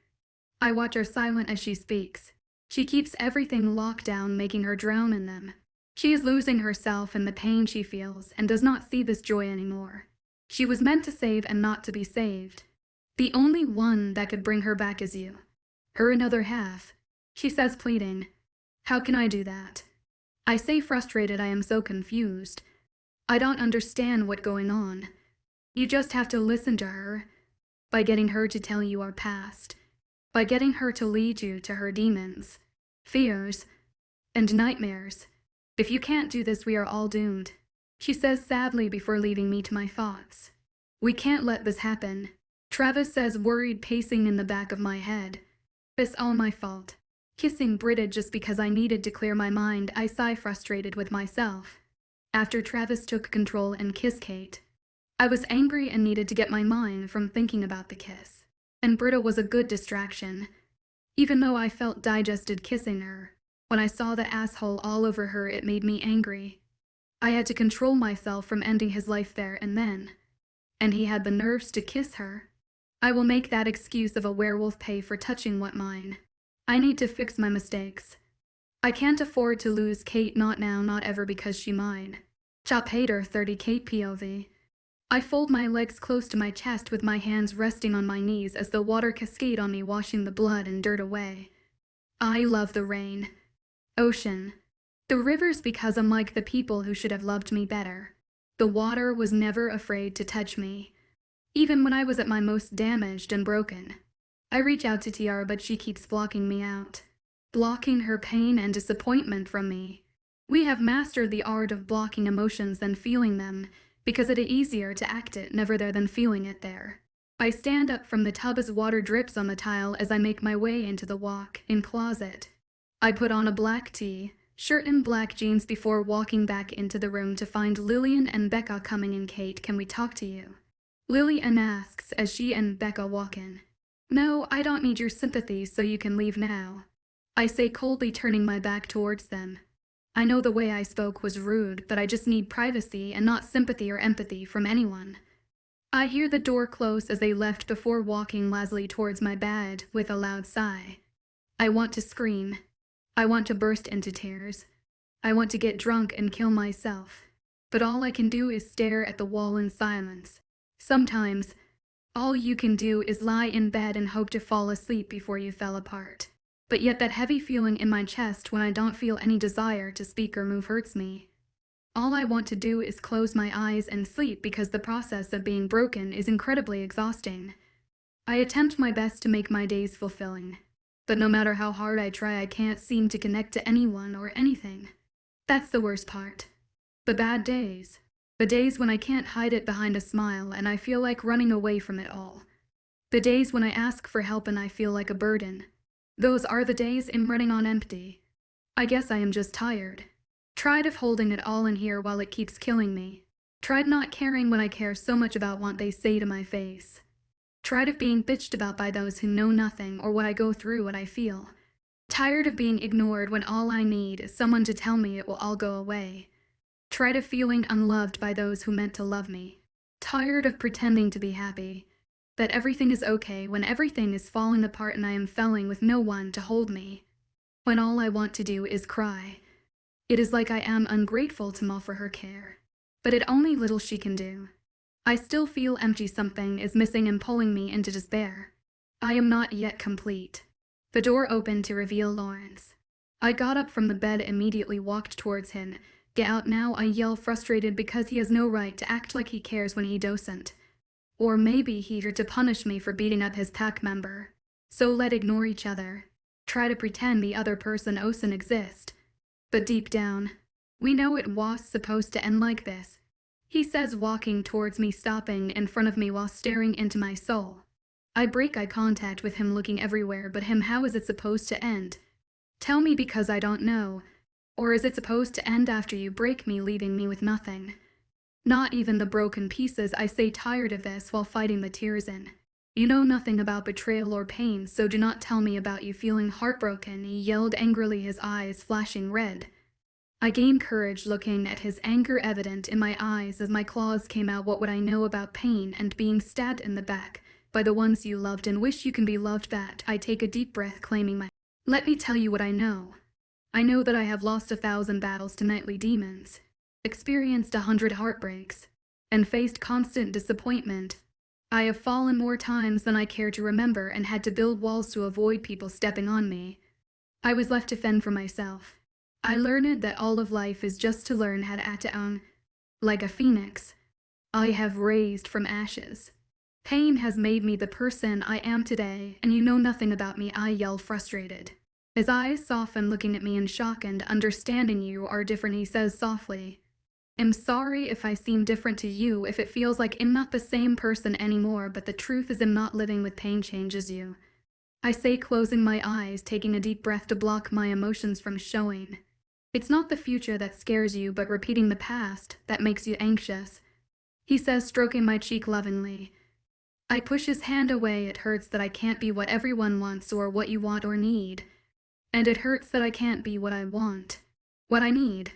I watch her silent as she speaks. She keeps everything locked down, making her drown in them. She is losing herself in the pain she feels and does not see this joy anymore. She was meant to save and not to be saved. The only one that could bring her back is you. Her another half, she says, pleading. How can I do that? I say, frustrated. I am so confused. I don't understand what's going on. You just have to listen to her. By getting her to tell you our past. By getting her to lead you to her demons, fears, and nightmares. If you can't do this, we are all doomed, she says sadly before leaving me to my thoughts. We can't let this happen, Travis says, worried, pacing in the back of my head. It's all my fault. Kissing Britta just because I needed to clear my mind, I sigh, frustrated with myself. After Travis took control and kissed Kate, I was angry and needed to get my mind from thinking about the kiss. And Britta was a good distraction. Even though I felt digested kissing her, when I saw the asshole all over her, it made me angry. I had to control myself from ending his life there and then. And he had the nerves to kiss her. I will make that excuse of a werewolf pay for touching what mine. I need to fix my mistakes. I can't afford to lose Kate, not now, not ever, because she mine. Chop hater 30 Kate POV. I fold my legs close to my chest with my hands resting on my knees as the water cascade on me, washing the blood and dirt away. I love the rain. Ocean. The rivers, because I'm like the people who should have loved me better. The water was never afraid to touch me. Even when I was at my most damaged and broken. I reach out to Tiara, but she keeps blocking me out. Blocking her pain and disappointment from me. We have mastered the art of blocking emotions and feeling them, because it is easier to act it never there than feeling it there. I stand up from the tub as water drips on the tile as I make my way into the walk-in closet. I put on a black tee, shirt and black jeans before walking back into the room to find Lillian and Becca coming in. Kate, can we talk to you? Lillian asks as she and Becca walk in. No, I don't need your sympathy, so you can leave now. I say coldly, turning my back towards them. I know the way I spoke was rude, but I just need privacy and not sympathy or empathy from anyone. I hear the door close as they left before walking lazily towards my bed with a loud sigh. I want to scream. I want to burst into tears. I want to get drunk and kill myself. But all I can do is stare at the wall in silence. Sometimes, all you can do is lie in bed and hope to fall asleep before you fell apart. But yet that heavy feeling in my chest when I don't feel any desire to speak or move hurts me. All I want to do is close my eyes and sleep because the process of being broken is incredibly exhausting. I attempt my best to make my days fulfilling, but no matter how hard I try, I can't seem to connect to anyone or anything. That's the worst part. The bad days. The days when I can't hide it behind a smile and I feel like running away from it all. The days when I ask for help and I feel like a burden. Those are the days I'm running on empty. I guess I am just tired. Tired of holding it all in here while it keeps killing me. Tired not caring when I care so much about what they say to my face. Tired of being bitched about by those who know nothing or what I go through, what I feel. Tired of being ignored when all I need is someone to tell me it will all go away. Tired of feeling unloved by those who meant to love me. Tired of pretending to be happy. That everything is okay when everything is falling apart and I am failing with no one to hold me. When all I want to do is cry. It is like I am ungrateful to Ma for her care. But it only little she can do. I still feel empty, something is missing and pulling me into despair. I am not yet complete. The door opened to reveal Lawrence. I got up from the bed, immediately walked towards him. Get out now, I yell, frustrated because he has no right to act like he cares when he doesn't. Or maybe he's here to punish me for beating up his pack member. So let's ignore each other. Try to pretend the other person doesn't exist. But deep down, we know it was supposed to end like this. He says, walking towards me, stopping in front of me while staring into my soul. I break eye contact with him, looking everywhere but him. How is it supposed to end? Tell me, because I don't know. Or is it supposed to end after you break me, leaving me with nothing? Not even the broken pieces, I say, tired of this, while fighting the tears in. You know nothing about betrayal or pain, so do not tell me about you feeling heartbroken, he yelled angrily, his eyes flashing red. I gained courage, looking at his anger evident in my eyes as my claws came out. What would I know about pain and being stabbed in the back by the ones you loved and wish you can be loved back? I take a deep breath, claiming my... Let me tell you what I know. I know that I have lost 1,000 battles to nightly demons, experienced 100 heartbreaks, and faced constant disappointment. I have fallen more times than I care to remember and had to build walls to avoid people stepping on me. I was left to fend for myself. I learned that all of life is just to learn how to act on. Like a phoenix, I have raised from ashes. Pain has made me the person I am today, and you know nothing about me, I yell, frustrated. His eyes soften, looking at me in shock and understanding. You are different, he says softly. I'm sorry if I seem different to you, if it feels like I'm not the same person anymore, but the truth is I'm not living with pain changes you. I say, closing my eyes, taking a deep breath to block my emotions from showing. It's not the future that scares you, but repeating the past that makes you anxious, he says, stroking my cheek lovingly. I push his hand away. It hurts that I can't be what everyone wants or what you want or need. And it hurts that I can't be what I want, what I need,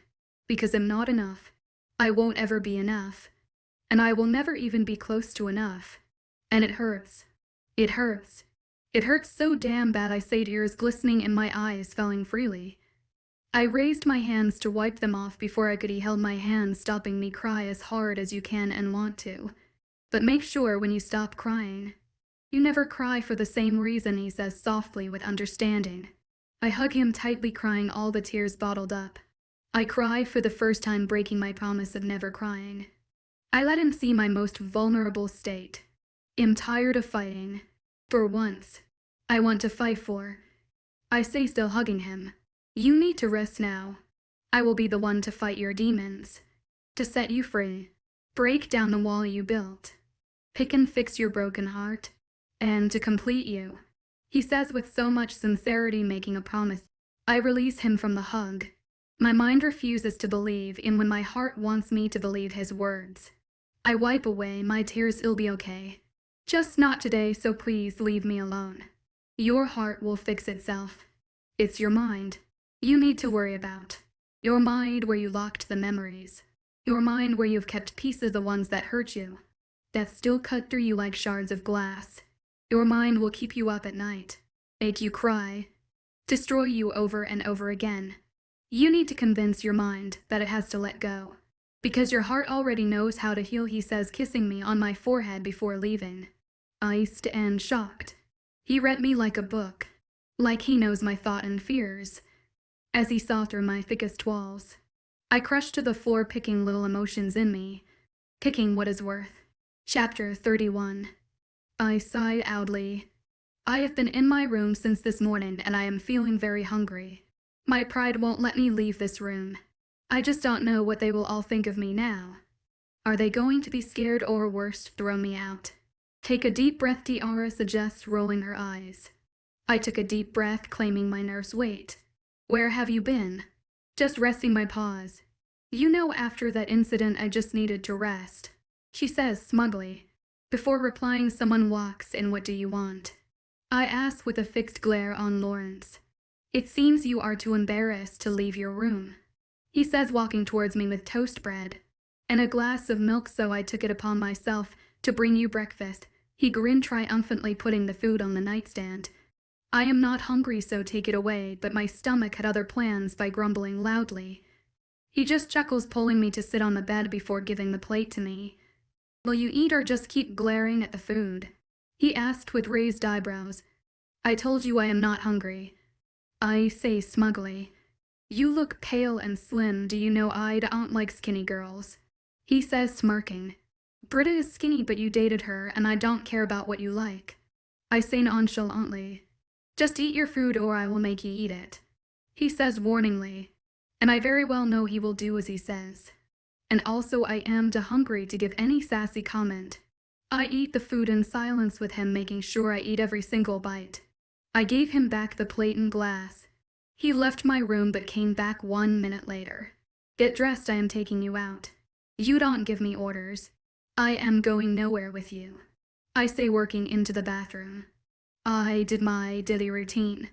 because I'm not enough. I won't ever be enough. And I will never even be close to enough. And it hurts. It hurts. It hurts so damn bad, I say, tears glistening in my eyes, falling freely. I raised my hands to wipe them off before I could. He held my hand, stopping me. Cry as hard as you can and want to. But make sure when you stop crying, you never cry for the same reason, he says softly with understanding. I hug him tightly, crying, all the tears bottled up. I cry for the first time, breaking my promise of never crying. I let him see my most vulnerable state. I'm tired of fighting. For once, I want to fight for. I say, still hugging him. You need to rest now. I will be the one to fight your demons, to set you free, break down the wall you built, pick and fix your broken heart, and to complete you, he says with so much sincerity, making a promise. I release him from the hug. My mind refuses to believe in when my heart wants me to believe his words. I wipe away my tears. It'll be okay. Just not today, so please leave me alone. Your heart will fix itself. It's your mind you need to worry about. Your mind where you locked the memories. Your mind where you've kept pieces, the ones that hurt you, that still cut through you like shards of glass. Your mind will keep you up at night, make you cry, destroy you over and over again. You need to convince your mind that it has to let go, because your heart already knows how to heal, he says, kissing me on my forehead before leaving. Iced and shocked, he read me like a book, like he knows my thought and fears, as he saw through my thickest walls. I crushed to the floor, picking little emotions in me, picking what is worth. Chapter 31. I sighed outly. I have been in my room since this morning and I am feeling very hungry. My pride won't let me leave this room. I just don't know what they will all think of me now. Are they going to be scared or worse, throw me out? Take a deep breath, Tiara suggests, rolling her eyes. I took a deep breath, claiming my nerves. Wait. Where have you been? Just resting my paws. You know, after that incident I just needed to rest, she says smugly. Before replying, someone walks in. What do you want? I ask with a fixed glare on Lawrence. It seems you are too embarrassed to leave your room, he says, walking towards me with toast bread and a glass of milk, so I took it upon myself to bring you breakfast. He grinned triumphantly, putting the food on the nightstand. I am not hungry, so take it away, but my stomach had other plans by grumbling loudly. He just chuckles, pulling me to sit on the bed before giving the plate to me. Will you eat or just keep glaring at the food? He asked with raised eyebrows. I told you I am not hungry, I say smugly. You look pale and slim. Do you know I don't like skinny girls? He says, smirking. Britta is skinny, but you dated her, and I don't care about what you like, I say nonchalantly. Just eat your food or I will make you eat it, he says warningly. And I very well know he will do as he says. And also I am too hungry to give any sassy comment. I eat the food in silence, with him making sure I eat every single bite. I gave him back the plate and glass. He left my room but came back 1 minute later. Get dressed, I am taking you out. You don't give me orders. I am going nowhere with you, I say, working into the bathroom. I did my daily routine.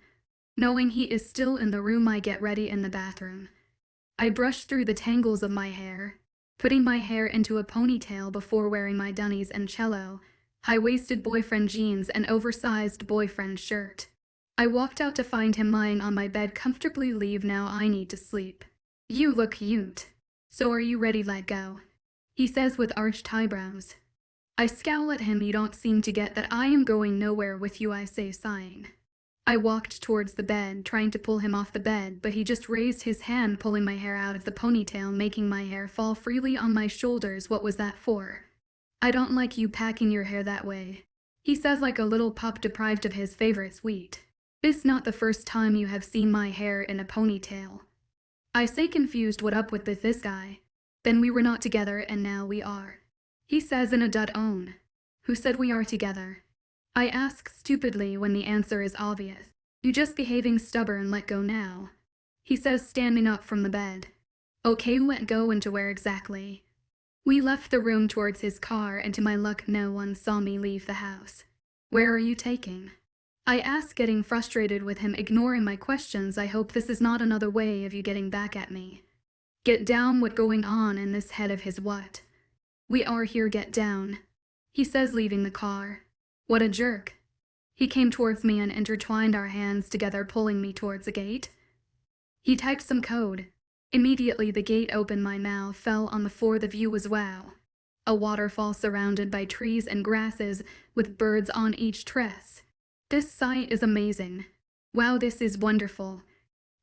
Knowing he is still in the room, I get ready in the bathroom. I brush through the tangles of my hair, putting my hair into a ponytail before wearing my dunnies and cello, high-waisted boyfriend jeans, and oversized boyfriend shirt. I walked out to find him lying on my bed comfortably. Leave now, I need to sleep. You look cute. So are you ready? Let go, he says with arched eyebrows. I scowl at him. You don't seem to get that I am going nowhere with you, I say, sighing. I walked towards the bed, trying to pull him off the bed, but he just raised his hand, pulling my hair out of the ponytail, making my hair fall freely on my shoulders. What was that for? I don't like you packing your hair that way, he says, like a little pup deprived of his favorite sweet. This not the first time you have seen my hair in a ponytail, I say, confused. What up with this guy? Then we were not together and now we are, he says in a dud tone. Who said we are together? I ask stupidly when the answer is obvious. You just behaving stubborn. Let go now, he says, standing up from the bed. Okay, let go, into where exactly? We left the room towards his car, and to my luck no one saw me leave the house. Where are you taking? I ask, getting frustrated with him ignoring my questions. I hope this is not another way of you getting back at me. Get down. What going on in this head of his? What? We are here, get down, he says, leaving the car. What a jerk. He came towards me and intertwined our hands together, pulling me towards the gate. He typed some code. Immediately the gate opened. My mouth fell on the floor. The view was wow. A waterfall surrounded by trees and grasses with birds on each tress. This sight is amazing. Wow, this is wonderful.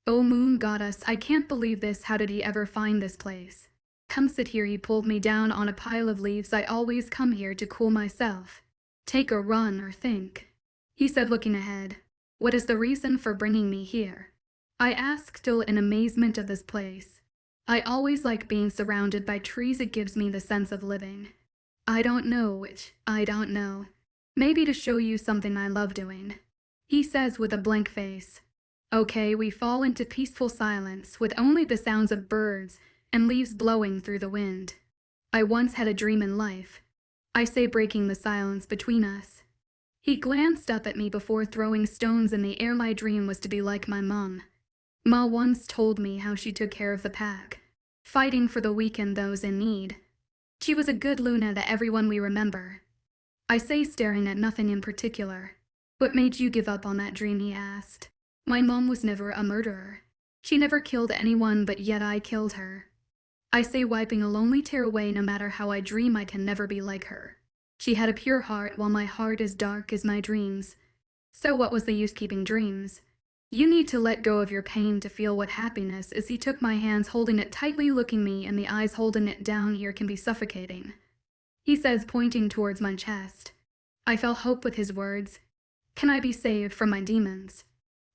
Oh, moon goddess, I can't believe this. How did he ever find this place? Come sit here. He pulled me down on a pile of leaves. I always come here to cool myself. Take a run or think, he said, looking ahead. What is the reason for bringing me here? I ask, still in amazement of this place. I always like being surrounded by trees. It gives me the sense of living. I don't know. Maybe to show you something I love doing, he says with a blank face. Okay, we fall into peaceful silence with only the sounds of birds and leaves blowing through the wind. I once had a dream in life, I say, breaking the silence between us. He glanced up at me before throwing stones in the air. My dream was to be like my mom. Ma once told me how she took care of the pack, fighting for the weak and those in need. She was a good Luna that everyone we remember, I say, staring at nothing in particular. What made you give up on that dream? He asked. My mom was never a murderer. She never killed anyone, but yet I killed her, I say, wiping a lonely tear away. No matter how I dream, I can never be like her. She had a pure heart, while my heart is dark as my dreams. So what was the use keeping dreams? You need to let go of your pain to feel what happiness is. He took my hands, holding it tightly, looking me in the eyes. Holding it down here can be suffocating, he says, pointing towards my chest. I felt hope with his words. Can I be saved from my demons?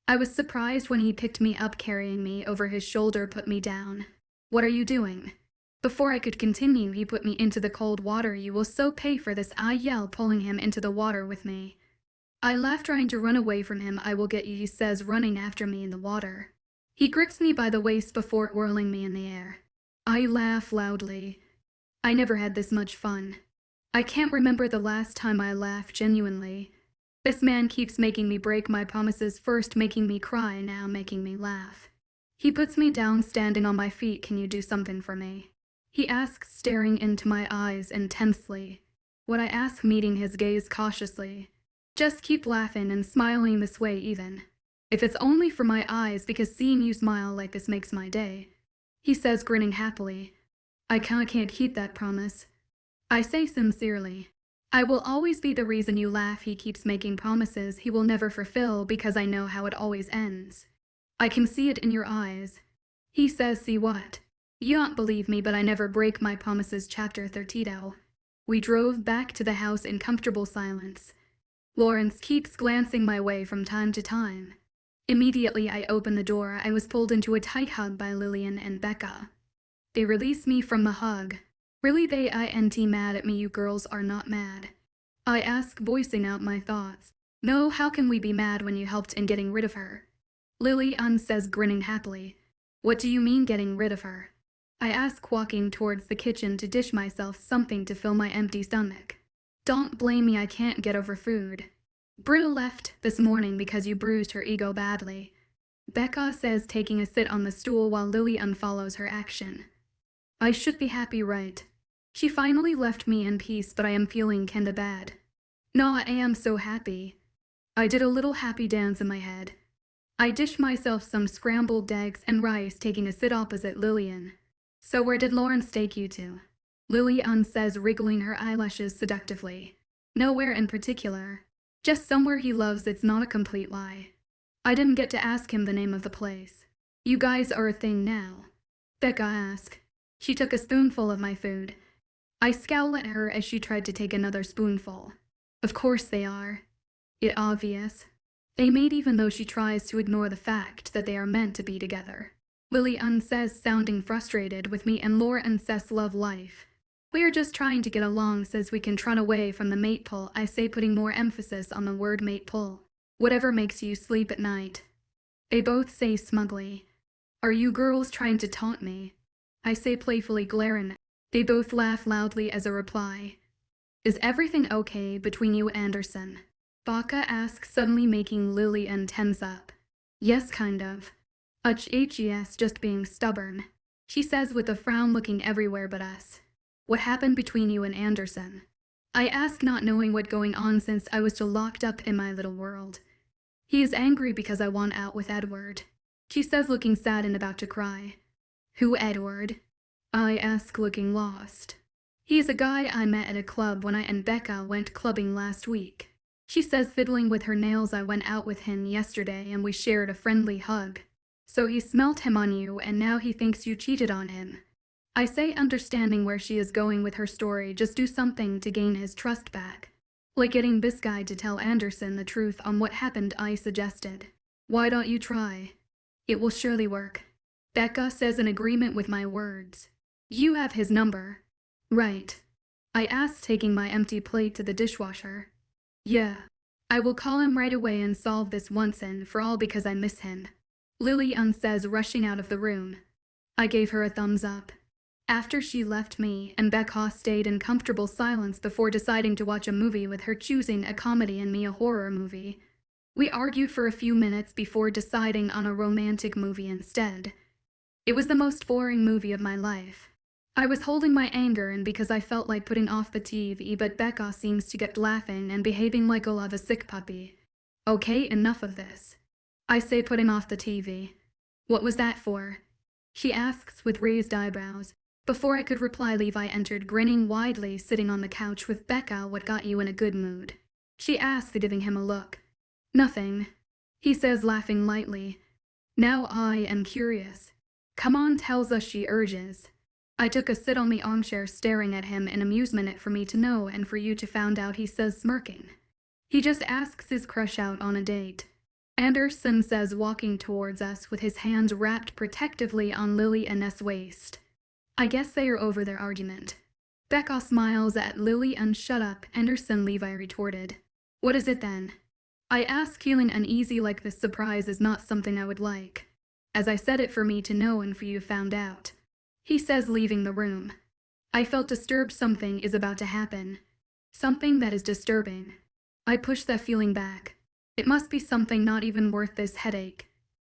I was surprised when he picked me up, carrying me over his shoulder, put me down. What are you doing? Before I could continue, he put me into the cold water. You will so pay for this, I yell, pulling him into the water with me. I laugh, trying to run away from him. I will get you, he says, running after me in the water. He grips me by the waist before whirling me in the air. I laugh loudly. I never had this much fun. I can't remember the last time I laughed genuinely. This man keeps making me break my promises, first making me cry, now making me laugh. He puts me down, standing on my feet. Can you do something for me? He asks, staring into my eyes intensely. What I ask, meeting his gaze cautiously. Just keep laughing and smiling this way, even if it's only for my eyes, because seeing you smile like this makes my day. He says, grinning happily. I can't keep that promise. I say sincerely. I will always be the reason you laugh. He keeps making promises he will never fulfill, because I know how it always ends. I can see it in your eyes. He says, see what? You don't believe me, but I never break my promises. Chapter 32. We drove back to the house in comfortable silence. Lawrence keeps glancing my way from time to time. Immediately I open the door. I was pulled into a tight hug by Lillian and Becca. They release me from the hug. Really, they ain't mad at me. You girls are not mad. I ask, voicing out my thoughts. No, how can we be mad when you helped in getting rid of her? Lillian says, grinning happily. What do you mean, getting rid of her? I ask, walking towards the kitchen to dish myself something to fill my empty stomach. Don't blame me, I can't get over food. Britta left this morning because you bruised her ego badly. Becca says, taking a sit on the stool while Lillian follows her action. I should be happy, right? She finally left me in peace, but I am feeling kinda bad. No, I am so happy. I did a little happy dance in my head. I dish myself some scrambled eggs and rice, taking a sit opposite Lillian. So where did Lawrence take you to? Lillian says, wriggling her eyelashes seductively. Nowhere in particular. Just somewhere he loves. It's not a complete lie. I didn't get to ask him the name of the place. You guys are a thing now? Becca asked. She took a spoonful of my food. I scowl at her as she tried to take another spoonful. Of course they are. It's obvious. They mate even though she tries to ignore the fact that they are meant to be together. Lillian says, sounding frustrated with me and Laura says, love life. We are just trying to get along, says we can run away from the mate pull. I say, putting more emphasis on the word mate pull. Whatever makes you sleep at night. They both say smugly. Are you girls trying to taunt me? I say, playfully, glaring. They both laugh loudly as a reply. Is everything okay between you and Anderson? Becca asks, suddenly making Lillian tense up. Yes, kind of. Yes, just being stubborn. She says with a frown, looking everywhere but us. What happened between you and Anderson? I ask, not knowing what going on since I was still locked up in my little world. He is angry because I want out with Edward. She says, looking sad and about to cry. Who, Edward? I ask, looking lost. He is a guy I met at a club when I and Becca went clubbing last week. She says, fiddling with her nails. I went out with him yesterday and we shared a friendly hug. So he smelt him on you and now he thinks you cheated on him. I say, understanding where she is going with her story. Just do something to gain his trust back. Like getting this guy to tell Anderson the truth on what happened, I suggested. Why don't you try? It will surely work. Becca says, in agreement with my words. You have his number. Right. I asked, taking my empty plate to the dishwasher. Yeah. I will call him right away and solve this once and for all because I miss him. Lillian says, rushing out of the room. I gave her a thumbs up. After she left me and Becca stayed in comfortable silence before deciding to watch a movie with her, choosing a comedy and me a horror movie. We argued for a few minutes before deciding on a romantic movie instead. It was the most boring movie of my life. I was holding my anger and because I felt like putting off the TV, but Becca seems to get laughing and behaving like a sick puppy. Okay, enough of this. I say, putting off the TV. What was that for? She asks with raised eyebrows. Before I could reply, Levi entered, grinning widely, sitting on the couch with Becca. What got you in a good mood? She asked, giving him a look. Nothing. he says, laughing lightly. Now I am curious. Come on, tells us, she urges. I took a sit on the armchair, staring at him in amusement for me to know and for you to found out, he says, smirking. He just asks his crush out on a date. Anderson says, walking towards us with his hands wrapped protectively on Lily and Ness' waist. I guess they are over their argument. Becca smiles at Lily and shut up, Anderson, Levi retorted. What is it then? I ask, feeling uneasy, like this surprise is not something I would like. As I said it for me to know and for you found out. He says, leaving the room. I felt disturbed. Something is about to happen. Something that is disturbing. I push that feeling back. It must be something not even worth this headache.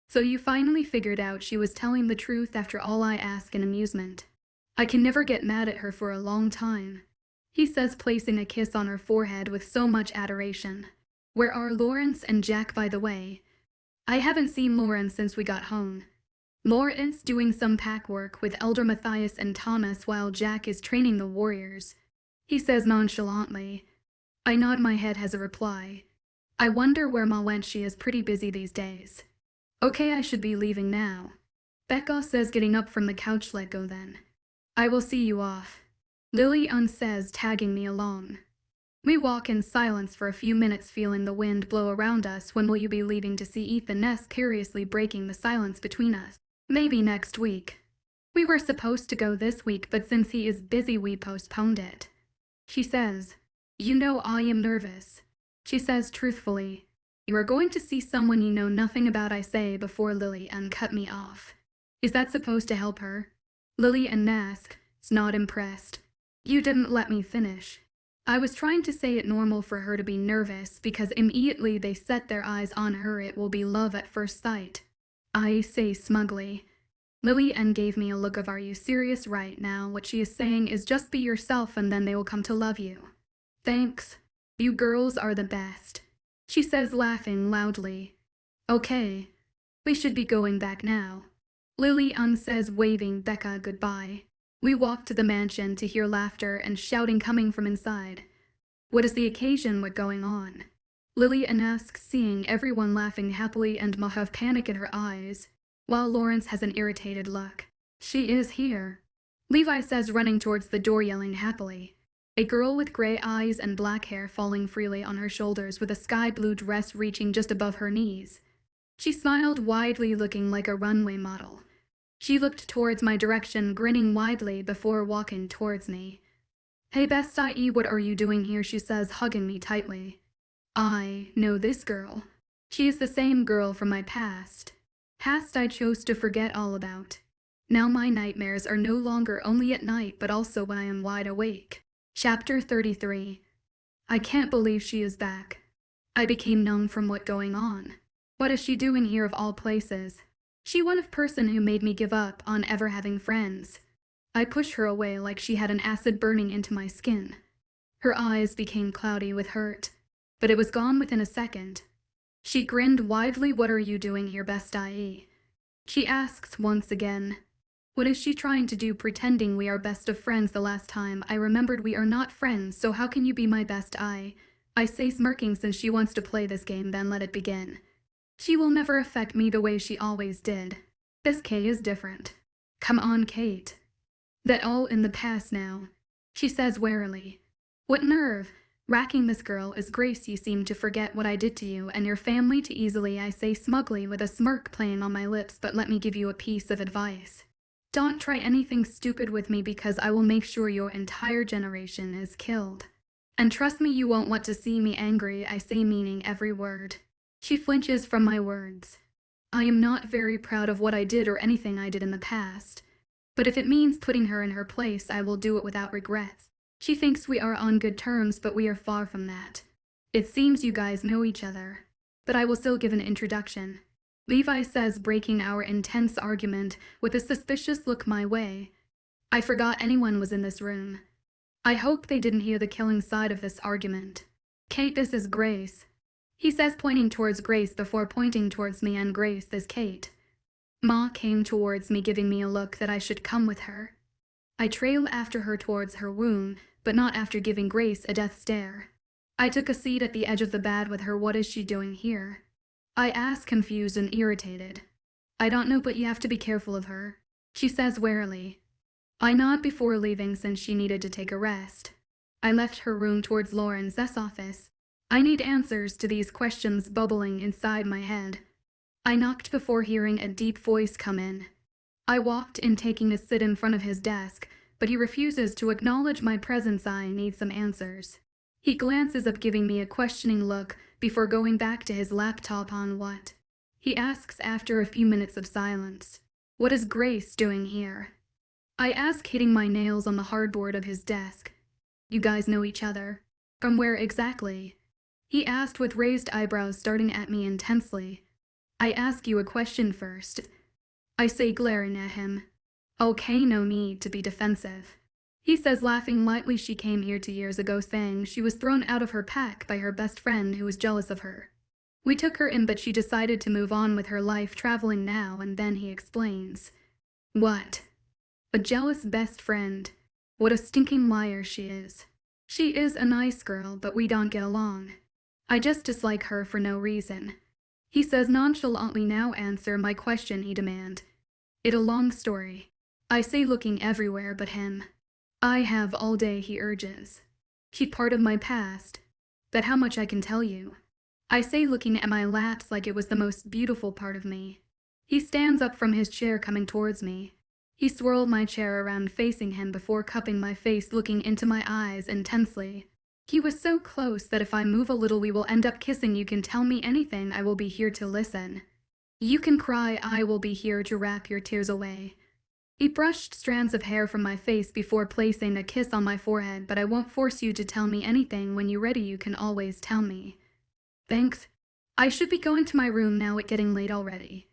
So you finally figured out she was telling the truth after all, I ask in amusement. I can never get mad at her for a long time. He says, placing a kiss on her forehead with so much adoration. Where are Lawrence and Jack, by the way? I haven't seen Lawrence since we got home. Lawrence doing some pack work with Elder Matthias and Thomas while Jack is training the warriors. He says nonchalantly. I nod my head as a reply. I wonder where Ma went. She is pretty busy these days. Okay, I should be leaving now. Becca says, getting up from the couch. Let go then. I will see you off. Lily says, tagging me along. We walk in silence for a few minutes, feeling the wind blow around us. When will you be leaving to see Ethan? Ness curiously, breaking the silence between us. Maybe next week. We were supposed to go this week, but since he is busy we postponed it. She says, you know I am nervous. She says truthfully, you are going to see someone you know nothing about, I say before Lily cut me off. Is that supposed to help her? Lily asks, not impressed. You didn't let me finish. I was trying to say it normal for her to be nervous because immediately they set their eyes on her. It will be love at first sight. I say smugly. Lily gave me a look of, are you serious right now? What she is saying is just be yourself and then they will come to love you. Thanks. You girls are the best. She says, laughing loudly. Okay. We should be going back now. Lily says, waving Becca goodbye. We walk to the mansion to hear laughter and shouting coming from inside. What is the occasion? What's going on? Lily asks, seeing everyone laughing happily and Ma have panic in her eyes, while Lawrence has an irritated look. She is here. Levi says, running towards the door, yelling happily. A girl with gray eyes and black hair falling freely on her shoulders with a sky blue dress reaching just above her knees. She smiled widely, looking like a runway model. She looked towards my direction, grinning widely before walking towards me. Hey Bestie, what are you doing here? She says, hugging me tightly. I know this girl. She is the same girl from my past. Past I chose to forget all about. Now my nightmares are no longer only at night but also when I am wide awake. Chapter 33. I can't believe she is back. I became numb from what's going on. What is she doing here of all places? She one of person who made me give up on ever having friends. I pushed her away like she had an acid burning into my skin. Her eyes became cloudy with hurt, but it was gone within a second. She grinned widely. What are you doing here, Bestie? She asks once again. What is she trying to do, pretending we are best of friends? The last time I remembered we are not friends, so how can you be my best? I say, smirking. Since she wants to play this game, then let it begin. She will never affect me the way she always did. This Kay is different. Come on, Kate. That all in the past now, she says warily. What nerve! Racking this girl is Grace. You seem to forget what I did to you and your family too easily, I say smugly with a smirk playing on my lips, but let me give you a piece of advice. Don't try anything stupid with me because I will make sure your entire generation is killed. And trust me, you won't want to see me angry, I say, meaning every word. She flinches from my words. I am not very proud of what I did or anything I did in the past. But if it means putting her in her place, I will do it without regrets. She thinks we are on good terms, but we are far from that. It seems you guys know each other. But I will still give an introduction. Levi says, breaking our intense argument with a suspicious look my way. I forgot anyone was in this room. I hope they didn't hear the killing side of this argument. Kate, this is Grace. He says, pointing towards Grace before pointing towards me, and Grace is Kate. Ma came towards me, giving me a look that I should come with her. I trailed after her towards her room, but not after giving Grace a death stare. I took a seat at the edge of the bed with her. What is she doing here? I ask, confused and irritated. I don't know, but you have to be careful of her, she says warily. I nod before leaving since she needed to take a rest. I left her room towards Lauren's office. I need answers to these questions bubbling inside my head. I knocked before hearing a deep voice come in. I walked in, taking a sit in front of his desk, but he refuses to acknowledge my presence. I need some answers. He glances up, giving me a questioning look before going back to his laptop. On what? He asks after a few minutes of silence. What is Grace doing here? I ask, hitting my nails on the hardboard of his desk. You guys know each other? From where exactly? He asked with raised eyebrows, starting at me intensely. I ask you a question first, I say, glaring at him. Okay, no need to be defensive. He says, laughing lightly. She came here 2 years ago, saying she was thrown out of her pack by her best friend who was jealous of her. We took her in, but she decided to move on with her life, traveling now and then. He explains. What? A jealous best friend? What a stinking liar she is. She is a nice girl, but we don't get along. I just dislike her for no reason. He says nonchalantly. Now answer my question, he demands. It's a long story, I say, looking everywhere but him. I have all day, he urges. She's part of my past. That how much I can tell you, I say, looking at my laps like it was the most beautiful part of me. He stands up from his chair, coming towards me. He swirled my chair around, facing him before cupping my face, looking into my eyes intensely. He was so close that if I move a little we will end up kissing. You can tell me anything, I will be here to listen. You can cry, I will be here to wrap your tears away. He brushed strands of hair from my face before placing a kiss on my forehead. But I won't force you to tell me anything. When you're ready you can always tell me. Thanks. I should be going to my room now, it's getting late already.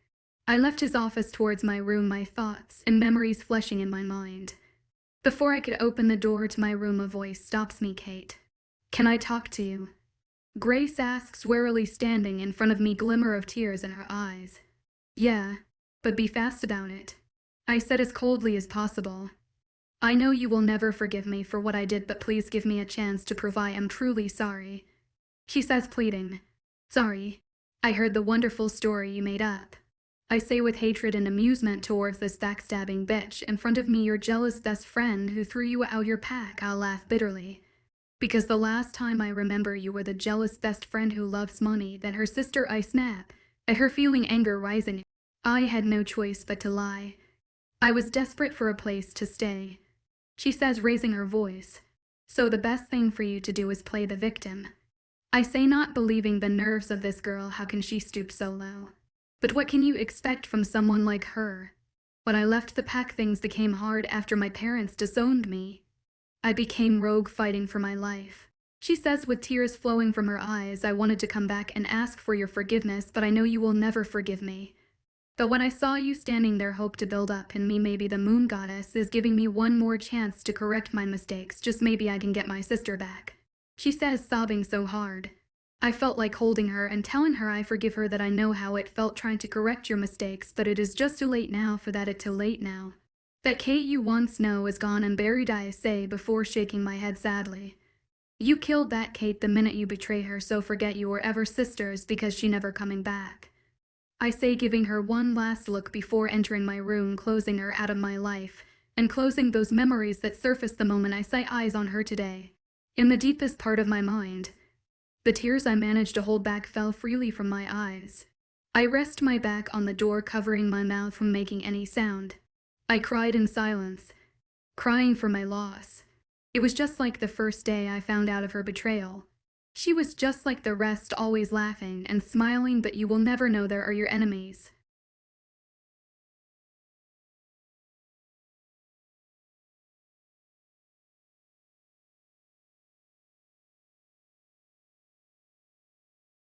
I left his office towards my room, my thoughts and memories flashing in my mind. Before I could open the door to my room, a voice stops me. Kate, can I talk to you? Grace asks warily, standing in front of me, glimmer of tears in her eyes. Yeah, but be fast about it, I said as coldly as possible. I know you will never forgive me for what I did, but please give me a chance to prove I am truly sorry, she says, pleading. Sorry, I heard the wonderful story you made up, I say with hatred and amusement towards this backstabbing bitch in front of me, your jealous best friend who threw you out your pack. I'll laugh bitterly. Because the last time I remember you were the jealous best friend who loves money, then her sister. I snap at her, feeling anger rising. I had no choice but to lie. I was desperate for a place to stay, she says, raising her voice. So the best thing for you to do is play the victim, I say, not believing the nerves of this girl. How can she stoop so low? But what can you expect from someone like her? When I left the pack, things became hard after my parents disowned me. I became rogue, fighting for my life, she says with tears flowing from her eyes. I wanted to come back and ask for your forgiveness, but I know you will never forgive me. But when I saw you standing there, hope to build up in me. Maybe the moon goddess is giving me one more chance to correct my mistakes. Just maybe I can get my sister back, she says, sobbing so hard. I felt like holding her and telling her I forgive her, that I know how it felt trying to correct your mistakes, but it is just too late now for that. It's too late now. That Kate you once know is gone and buried, I say before shaking my head sadly. You killed that Kate the minute you betray her, so forget you were ever sisters, because she never coming back, I say, giving her one last look before entering my room, closing her out of my life and closing those memories that surfaced the moment I set eyes on her today. In the deepest part of my mind, the tears I managed to hold back fell freely from my eyes. I rest my back on the door, covering my mouth from making any sound. I cried in silence, crying for my loss. It was just like the first day I found out of her betrayal. She was just like the rest, always laughing and smiling, but you will never know there are your enemies.